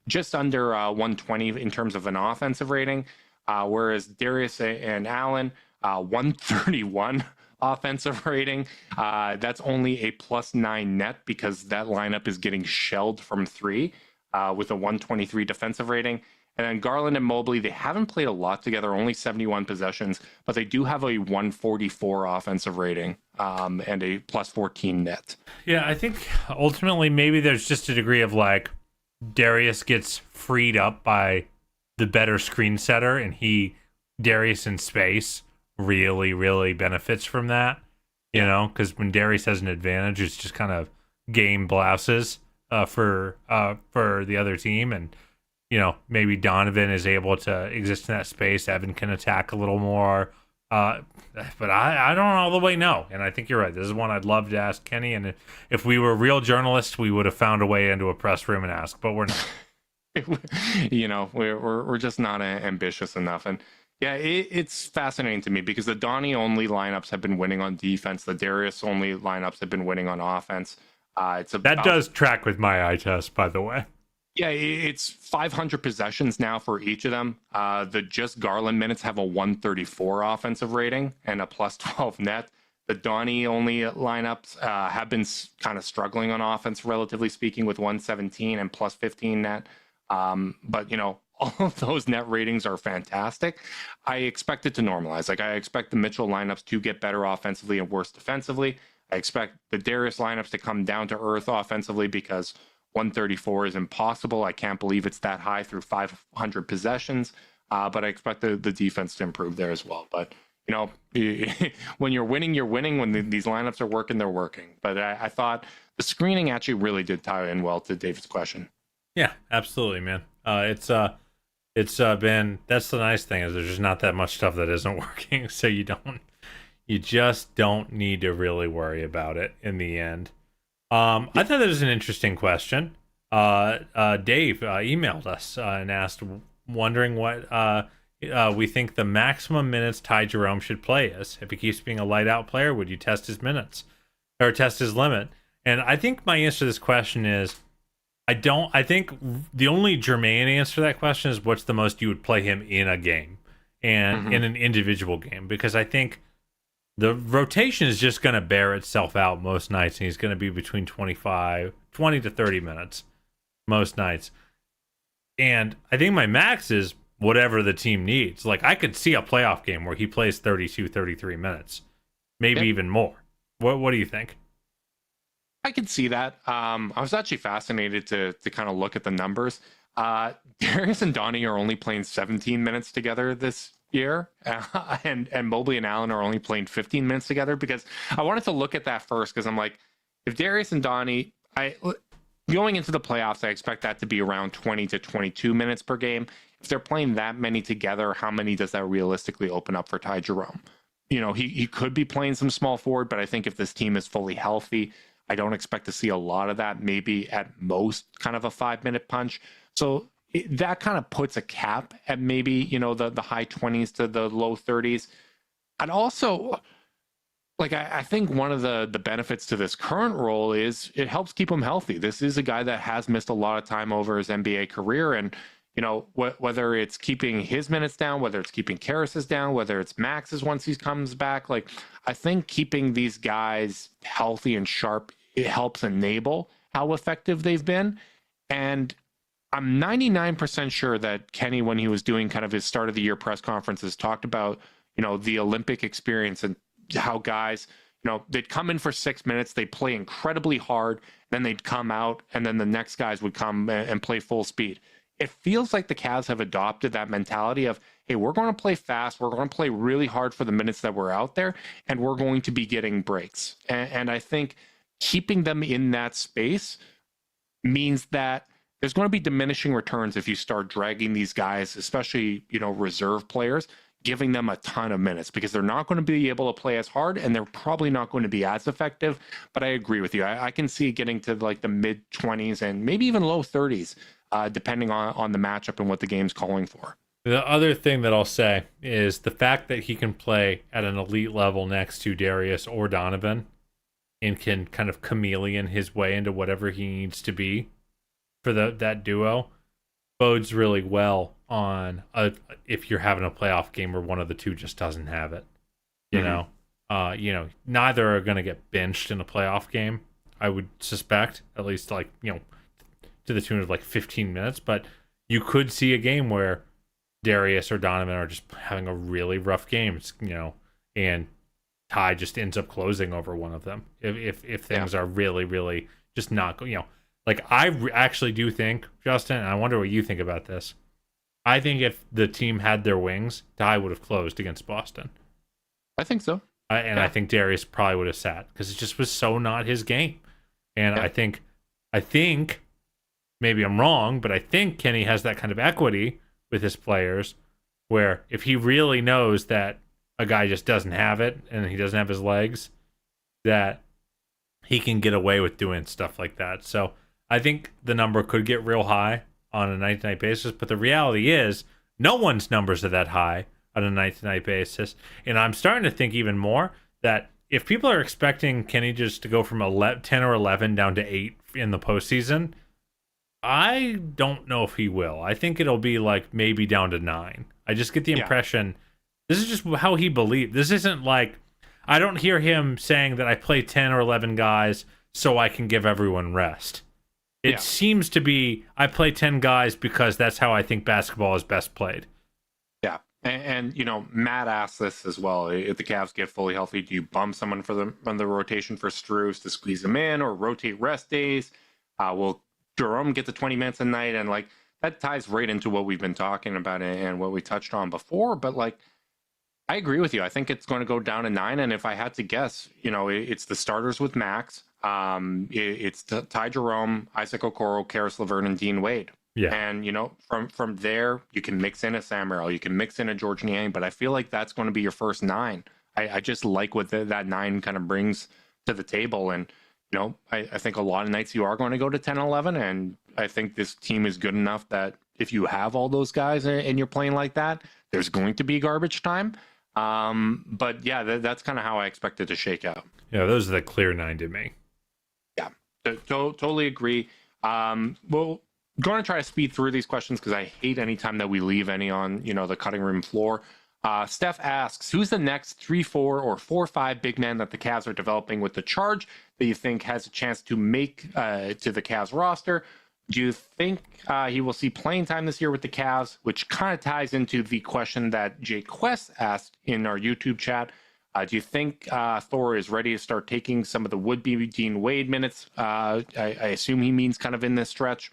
just under 120 in terms of an offensive rating, whereas Darius and Allen, 131. offensive rating. That's only a +9 net because that lineup is getting shelled from 3 with a 123 defensive rating. And then Garland and Mobley, they haven't played a lot together, only 71 possessions, but they do have a 144 offensive rating and a +14 net. Yeah, I think ultimately maybe there's just a degree of like Darius gets freed up by the better screen setter, and Darius in space really, really benefits from that, you know, because when Darius has an advantage, it's just kind of game blouses for the other team, and you know, maybe Donovan is able to exist in that space. Evan can attack a little more. But I don't all the way know. And I think you're right. This is one I'd love to ask Kenny. And if we were real journalists, we would have found a way into a press room and ask, but we're not. You know, we're just not ambitious enough. And yeah, it's fascinating to me because the Donnie only lineups have been winning on defense. The Darius only lineups have been winning on offense. That does track with my eye test, by the way. Yeah, it's 500 possessions now for each of them. The just Garland minutes have a 134 offensive rating and a +12 net. The Donnie only lineups have been kind of struggling on offense, relatively speaking, with 117 and +15 net. But, you know, all of those net ratings are fantastic. I expect it to normalize. Like, I expect the Mitchell lineups to get better offensively and worse defensively. I expect the Darius lineups to come down to earth offensively because 134 is impossible. I can't believe it's that high through 500 possessions. But I expect the defense to improve there as well. But, you know, when you're winning, you're winning. When these lineups are working, they're working. But I thought the screening actually really did tie in well to David's question. Yeah, absolutely, man. It's been, that's the nice thing is there's just not that much stuff that isn't working. So you just don't need to really worry about it in the end. I thought that was an interesting question. Dave emailed us and asked, wondering what we think the maximum minutes Ty Jerome should play is. If he keeps being a light out player, would you test his minutes or test his limit? And I think my answer to this question is, I think the only germane answer to that question is what's the most you would play him in a game and in an individual game, because I think the rotation is just going to bear itself out most nights, and he's going to be between 20 to 30 minutes most nights. And I think my max is whatever the team needs. Like, I could see a playoff game where he plays 32, 33 minutes, maybe even more. What do you think? I could see that. I was actually fascinated to kind of look at the numbers. Darius and Donnie are only playing 17 minutes together this year, and Mobley and Allen are only playing 15 minutes together, because I wanted to look at that first, because I'm like, if Darius and Donnie, going into the playoffs, I expect that to be around 20 to 22 minutes per game. If they're playing that many together, how many does that realistically open up for Ty Jerome? You know, he could be playing some small forward, but I think if this team is fully healthy, I don't expect to see a lot of that, maybe at most kind of a 5-minute punch. So that kind of puts a cap at maybe, you know, the high 20s to the low 30s. And also, like, I think one of the benefits to this current role is it helps keep him healthy. This is a guy that has missed a lot of time over his NBA career. And, you know, whether it's keeping his minutes down, whether it's keeping Karas's down, whether it's Max's once he comes back, like, I think keeping these guys healthy and sharp, it helps enable how effective they've been. And I'm 99% sure that Kenny, when he was doing kind of his start of the year press conferences, talked about, you know, the Olympic experience and how guys, you know, they'd come in for 6 minutes, they'd play incredibly hard, then they'd come out, and then the next guys would come and play full speed. It feels like the Cavs have adopted that mentality of, hey, we're going to play fast, we're going to play really hard for the minutes that we're out there, and we're going to be getting breaks. And I think keeping them in that space means that there's going to be diminishing returns if you start dragging these guys, especially, you know, reserve players, giving them a ton of minutes, because they're not going to be able to play as hard and they're probably not going to be as effective. But I agree with you. I can see getting to like the mid 20s and maybe even low 30s, depending on the matchup and what the game's calling for. The other thing that I'll say is the fact that he can play at an elite level next to Darius or Donovan and can kind of chameleon his way into whatever he needs to be for that duo bodes really well on if you're having a playoff game where one of the two just doesn't have it, you know. neither are going to get benched in a playoff game. I would suspect, at least to the tune of 15 minutes. But you could see a game where Darius or Donovan are just having a really rough game, and Ty just ends up closing over one of them if things are really, really just not going. Actually do think, Justin, and I wonder what you think about this. I think if the team had their wings, Ty would have closed against Boston. I think so. I think Darius probably would have sat because it just was so not his game. And I think maybe I'm wrong, but I think Kenny has that kind of equity with his players where if he really knows that a guy just doesn't have it and he doesn't have his legs, that he can get away with doing stuff like that. So I think the number could get real high on a night-to-night basis, but the reality is no one's numbers are that high on a night-to-night basis. And I'm starting to think even more that if people are expecting Kenny just to go from 10 or 11 down to 8 in the postseason, I don't know if he will. I think it'll be maybe down to 9. I just get the impression this is just how he believes. This isn't I don't hear him saying that I play 10 or 11 guys so I can give everyone rest. It seems to be I play 10 guys because that's how I think basketball is best played. Yeah. And Matt asked this as well. If the Cavs get fully healthy, do you bump someone from the rotation for Strus to squeeze them in or rotate rest days? Will Jerome get to 20 minutes a night? And that ties right into what we've been talking about and what we touched on before. But I agree with you. I think it's going to go down to 9. And if I had to guess, it's the starters with Max. It's Ty Jerome, Isaac Okoro, Karis LeVert, and Dean Wade. Yeah. And, from there, you can mix in a Sam Merrill, you can mix in a George Niang, but I feel like that's going to be your first 9. I just like what that 9 kind of brings to the table. And, I think a lot of nights you are going to go to 10, 11. And I think this team is good enough that if you have all those guys and you're playing like that, there's going to be garbage time. But yeah, that's kind of how I expect it to shake out. Yeah, those are the clear 9 to me. Yeah, totally agree. Well, going to try to speed through these questions because I hate any time that we leave any on, the cutting room floor. Steph asks, who's the next 3-4 or 4-5 big man that the Cavs are developing with the charge that you think has a chance to make to the Cavs roster? Do you think he will see playing time this year with the Cavs, which kind of ties into the question that Jay Quest asked in our YouTube chat? Do you think Thor is ready to start taking some of the would-be Dean Wade minutes? I assume he means kind of in this stretch.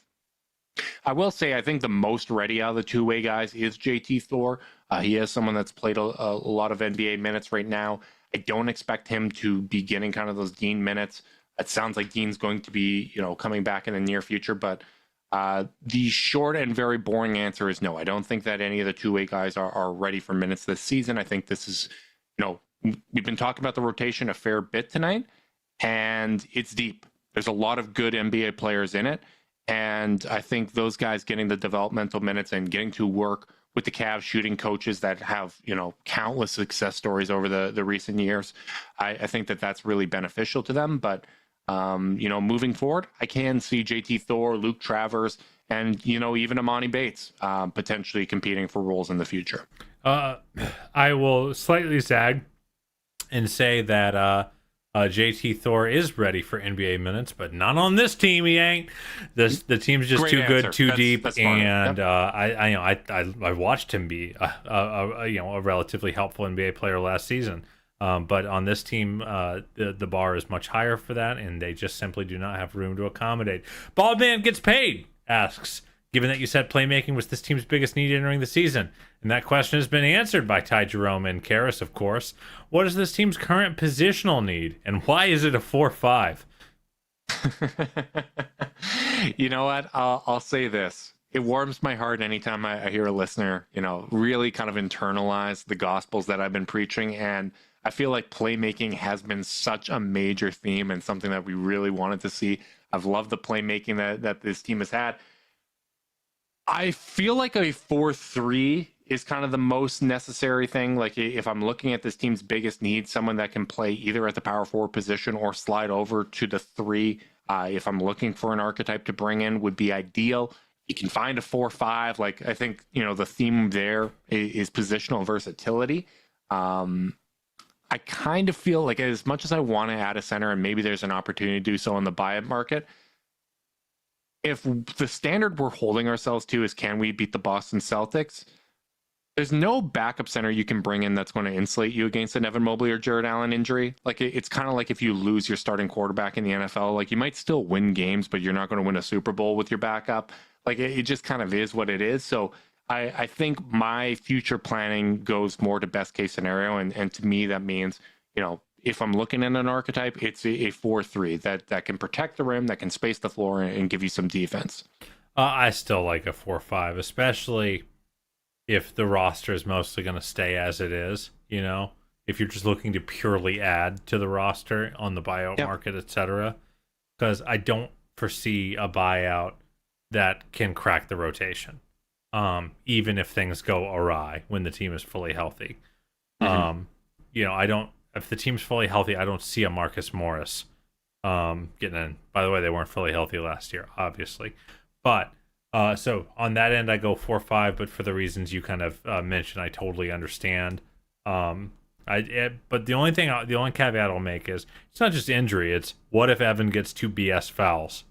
I will say I think the most ready out of the two-way guys is JT Thor. He is someone that's played a lot of NBA minutes right now. I don't expect him to be getting kind of those Dean minutes. It sounds like Dean's going to be, coming back in the near future, but the short and very boring answer is no. I don't think that any of the two-way guys are ready for minutes this season. I think this is, we've been talking about the rotation a fair bit tonight, and it's deep. There's a lot of good NBA players in it, and I think those guys getting the developmental minutes and getting to work with the Cavs shooting coaches that have, countless success stories over the recent years, I think that that's really beneficial to them. But, moving forward, I can see JT Thor, Luke Travers, and, even Amani Bates potentially competing for roles in the future. I will slightly zag and say that JT Thor is ready for NBA minutes, but not on this team. He ain't. The team's just too good, too deep, and I watched him be a relatively helpful NBA player last season. But on this team, the bar is much higher for that, and they just simply do not have room to accommodate. Baldman gets paid, asks, given that you said playmaking was this team's biggest need entering the season. And that question has been answered by Ty Jerome and Karis, of course. What is this team's current positional need, and why is it a 4-5? You know what? I'll say this. It warms my heart anytime I hear a listener, really kind of internalize the gospels that I've been preaching. And I feel like playmaking has been such a major theme and something that we really wanted to see. I've loved the playmaking that this team has had. I feel like a 4-3 is kind of the most necessary thing. Like if I'm looking at this team's biggest need, someone that can play either at the power forward position or slide over to the 3. If I'm looking for an archetype to bring in would be ideal. You can find a 4-5. I think, the theme there is positional versatility. I kind of feel like as much as I want to add a center, and maybe there's an opportunity to do so on the buyout market, if the standard we're holding ourselves to is can we beat the Boston Celtics, there's no backup center you can bring in that's going to insulate you against an Evan Mobley or Jared Allen injury. Like it's kind of like if you lose your starting quarterback in the NFL, like you might still win games, but you're not going to win a Super Bowl with your backup. Like it just kind of is what it is. So I think my future planning goes more to best case scenario. And to me, that means, if I'm looking at an archetype, it's a 4-3 that can protect the rim, that can space the floor and give you some defense. I still like a 4-5, especially if the roster is mostly going to stay as it is, if you're just looking to purely add to the roster on the buyout market, etc. Because I don't foresee a buyout that can crack the rotation, even if things go awry when the team is fully healthy. If the team's fully healthy, I don't see a Marcus Morris getting in. By the way, they weren't fully healthy last year, obviously. But so on that end, I go 4-5, but for the reasons you kind of mentioned, I totally understand. But the only caveat I'll make is it's not just injury. It's what if Evan gets 2 BS fouls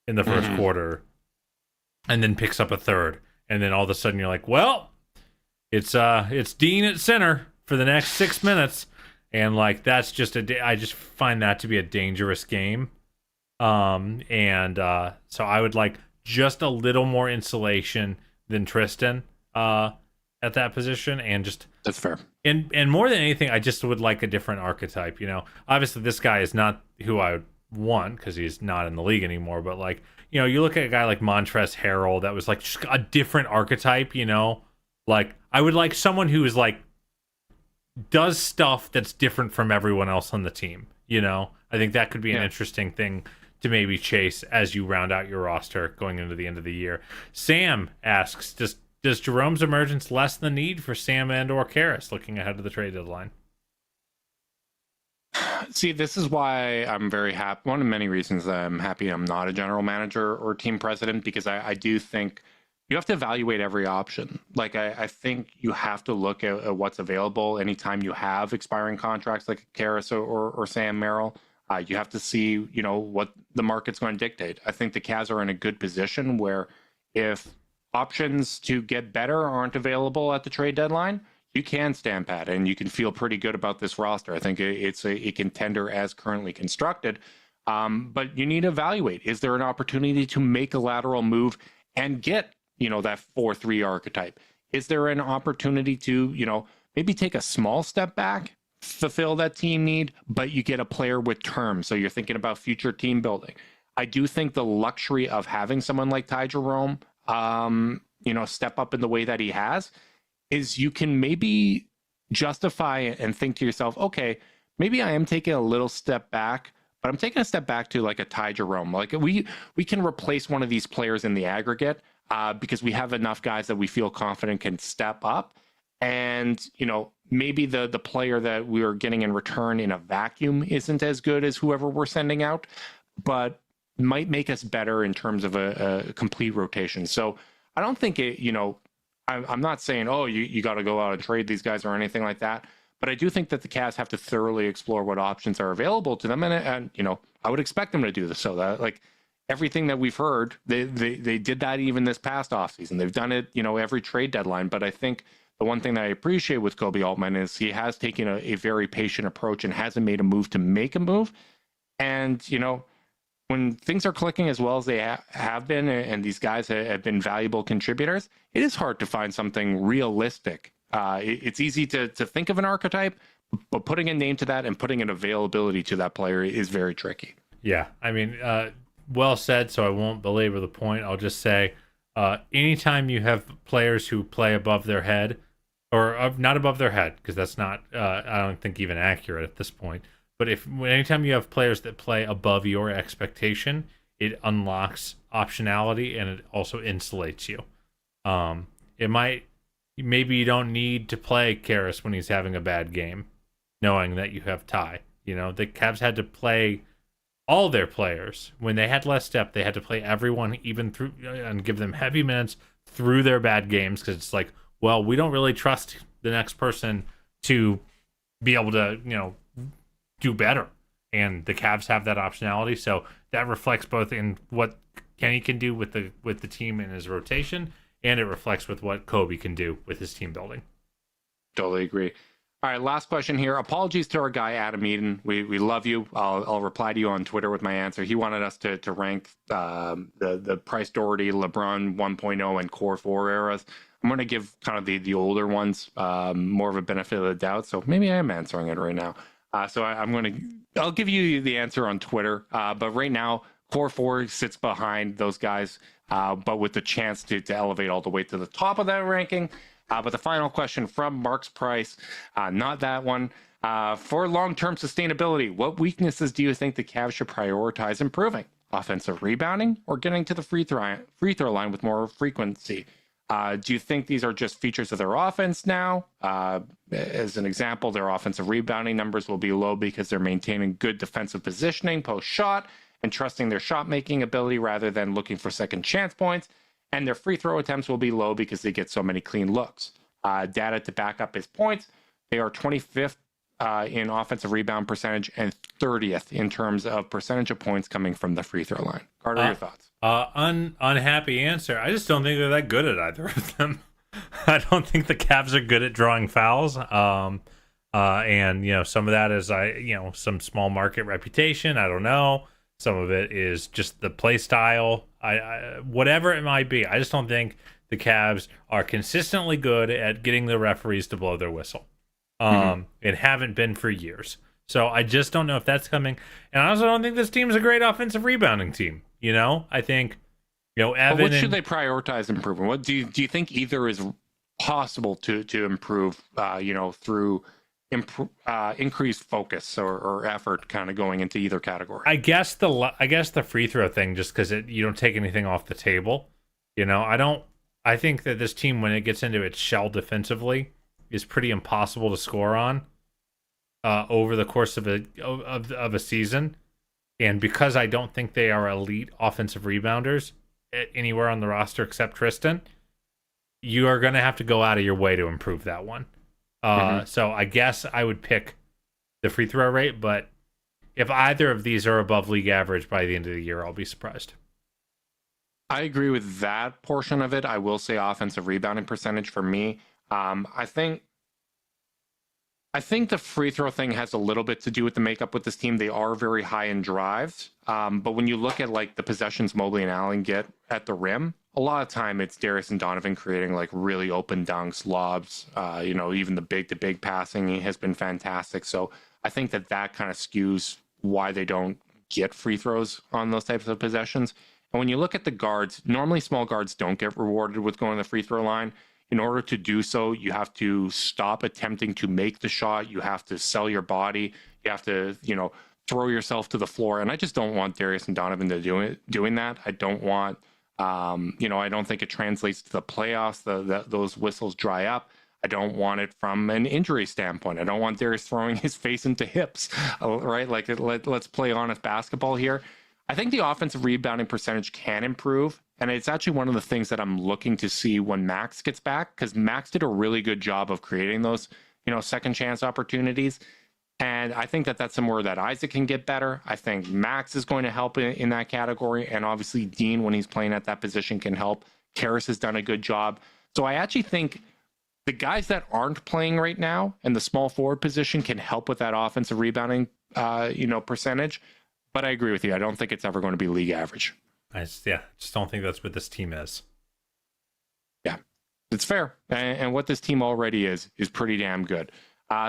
in the first quarter and then picks up a third, and then all of a sudden you're like, well, it's Dean at center for the next 6 minutes, and like that's just I just find that to be a dangerous game. So I would like just a little more insulation than Tristan at that position, and just that's fair. And more than anything, I just would like a different archetype. Obviously this guy is not who I would want because he's not in the league anymore. But like, you look at a guy like Montrezl Harrell that was like just a different archetype. Like I would like someone who is like does stuff that's different from everyone else on the team. I think that could be an interesting thing to maybe chase as you round out your roster going into the end of the year. Sam asks, does Jerome's emergence lessen the need for Sam and or Karras looking ahead to the trade deadline? See, this is why I'm very happy. One of many reasons that I'm happy I'm not a general manager or team president, because I do think you have to evaluate every option. Like I think you have to look at what's available anytime you have expiring contracts like Karras or Sam Merrill. You have to see, what the market's going to dictate. I think the Cavs are in a good position where if options to get better aren't available at the trade deadline, you can stand pat and you can feel pretty good about this roster. I think it's a contender as currently constructed, but you need to evaluate. Is there an opportunity to make a lateral move and get, that 4-3 archetype? Is there an opportunity to, maybe take a small step back, fulfill that team need, but you get a player with terms? So you're thinking about future team building. I do think the luxury of having someone like Ty Jerome, step up in the way that he has, is you can maybe justify and think to yourself, okay, maybe I am taking a little step back, but I'm taking a step back to like a Ty Jerome. Like we can replace one of these players in the aggregate because we have enough guys that we feel confident can step up. And, maybe the player that we are getting in return in a vacuum isn't as good as whoever we're sending out, but might make us better in terms of a complete rotation. So I don't think I'm not saying, oh, you got to go out and trade these guys or anything like that. But I do think that the Cavs have to thoroughly explore what options are available to them. And I would expect them to do this. So that, like, everything that we've heard, they did that even this past offseason. They've done it, every trade deadline. But I think the one thing that I appreciate with Kobe Altman is he has taken a very patient approach and hasn't made a move to make a move. And, when things are clicking as well as they have been, and these guys have been valuable contributors, it is hard to find something realistic. It's easy to think of an archetype, but putting a name to that and putting an availability to that player is very tricky. Yeah, I mean, well said, so I won't belabor the point. I'll just say, anytime you have players who play above their head, or not above their head, because that's not, I don't think, even accurate at this point, but anytime you have players that play above your expectation, it unlocks optionality and it also insulates you. Maybe you don't need to play Karras when he's having a bad game, knowing that you have Ty. The Cavs had to play all their players. When they had less depth, they had to play everyone even through and give them heavy minutes through their bad games, because it's like, well, we don't really trust the next person to be able to, do better. And the Cavs have that optionality, so that reflects both in what Kenny can do with the team in his rotation, and it reflects with what Kobe can do with his team building. Totally agree. All right, last question here. Apologies to our guy Adam Eden. We love you. I'll reply to you on Twitter with my answer. He wanted us to rank the Price Doherty, LeBron 1.0, and Core 4 eras. I'm going to give kind of the older ones more of a benefit of the doubt. So maybe I am answering it right now. I'll give you the answer on Twitter. But right now, Core 4 sits behind those guys, but with the chance to elevate all the way to the top of that ranking. But the final question from Mark's Price, not that one. For long-term sustainability, what weaknesses do you think the Cavs should prioritize improving? Offensive rebounding or getting to the free throw line with more frequency? Do you think these are just features of their offense now? As an example, their offensive rebounding numbers will be low because they're maintaining good defensive positioning post-shot and trusting their shot-making ability rather than looking for second chance points. And their free throw attempts will be low because they get so many clean looks. Data to back up his points, they are 25th in offensive rebound percentage and 30th in terms of percentage of points coming from the free throw line. Carter, your thoughts? Unhappy answer. I just don't think they're that good at either of them. I don't think the Cavs are good at drawing fouls. And some of that is some small market reputation. I don't know. Some of it is just the play style. Whatever it might be, I just don't think the Cavs are consistently good at getting the referees to blow their whistle. And haven't been for years. So I just don't know if that's coming. And I also don't think this team is a great offensive rebounding team. I think, Evan. But what should they prioritize improving? What do you think either is possible to improve? Through increased focus or effort, kind of going into either category. I guess the free throw thing, just because you don't take anything off the table. I think that this team, when it gets into its shell defensively, is pretty impossible to score on over the course of a season. And because I don't think they are elite offensive rebounders anywhere on the roster except Tristan, you are going to have to go out of your way to improve that one. So I guess I would pick the free throw rate, but if either of these are above league average by the end of the year, I'll be surprised. I agree with that portion of it. I will say offensive rebounding percentage for me. I think the free throw thing has a little bit to do with the makeup with this team. They are very high in drives. But when you look at the possessions Mobley and Allen get at the rim, a lot of time it's Darius and Donovan creating really open dunks, lobs, even the big passing has been fantastic. So I think that kind of skews why they don't get free throws on those types of possessions. And when you look at the guards, normally small guards don't get rewarded with going to the free throw line. In order to do so, you have to stop attempting to make the shot. You have to sell your body. You have to, throw yourself to the floor. And I just don't want Darius and Donovan to doing that. I don't want, I don't think it translates to the playoffs. Those whistles dry up. I don't want it from an injury standpoint. I don't want Darius throwing his face into hips, right? Let's play honest basketball here. I think the offensive rebounding percentage can improve. And it's actually one of the things that I'm looking to see when Max gets back, because Max did a really good job of creating those, second chance opportunities. And I think that that's somewhere that Isaac can get better. I think Max is going to help in that category. And obviously Dean, when he's playing at that position, can help. Karras has done a good job. So I actually think the guys that aren't playing right now and the small forward position can help with that offensive rebounding, percentage. But I agree with you. I don't think it's ever going to be league average. I just don't think that's what this team is. Yeah, it's fair. And what this team already is pretty damn good.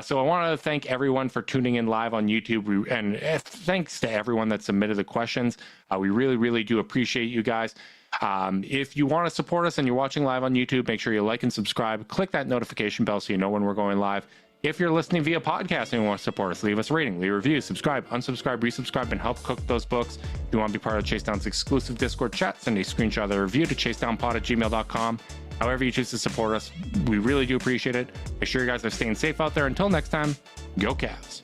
So I want to thank everyone for tuning in live on YouTube. And thanks to everyone that submitted the questions. We really, really do appreciate you guys. If you want to support us and you're watching live on YouTube, make sure you like and subscribe. Click that notification bell so you know when we're going live. If you're listening via podcast and you want to support us, leave us a rating, leave a review, subscribe, unsubscribe, resubscribe, and help cook those books. If you want to be part of Chasedown's exclusive Discord chat, send a screenshot of the review to chasedownpod@gmail.com. However you choose to support us, we really do appreciate it. Make sure you guys are staying safe out there. Until next time, go Cavs.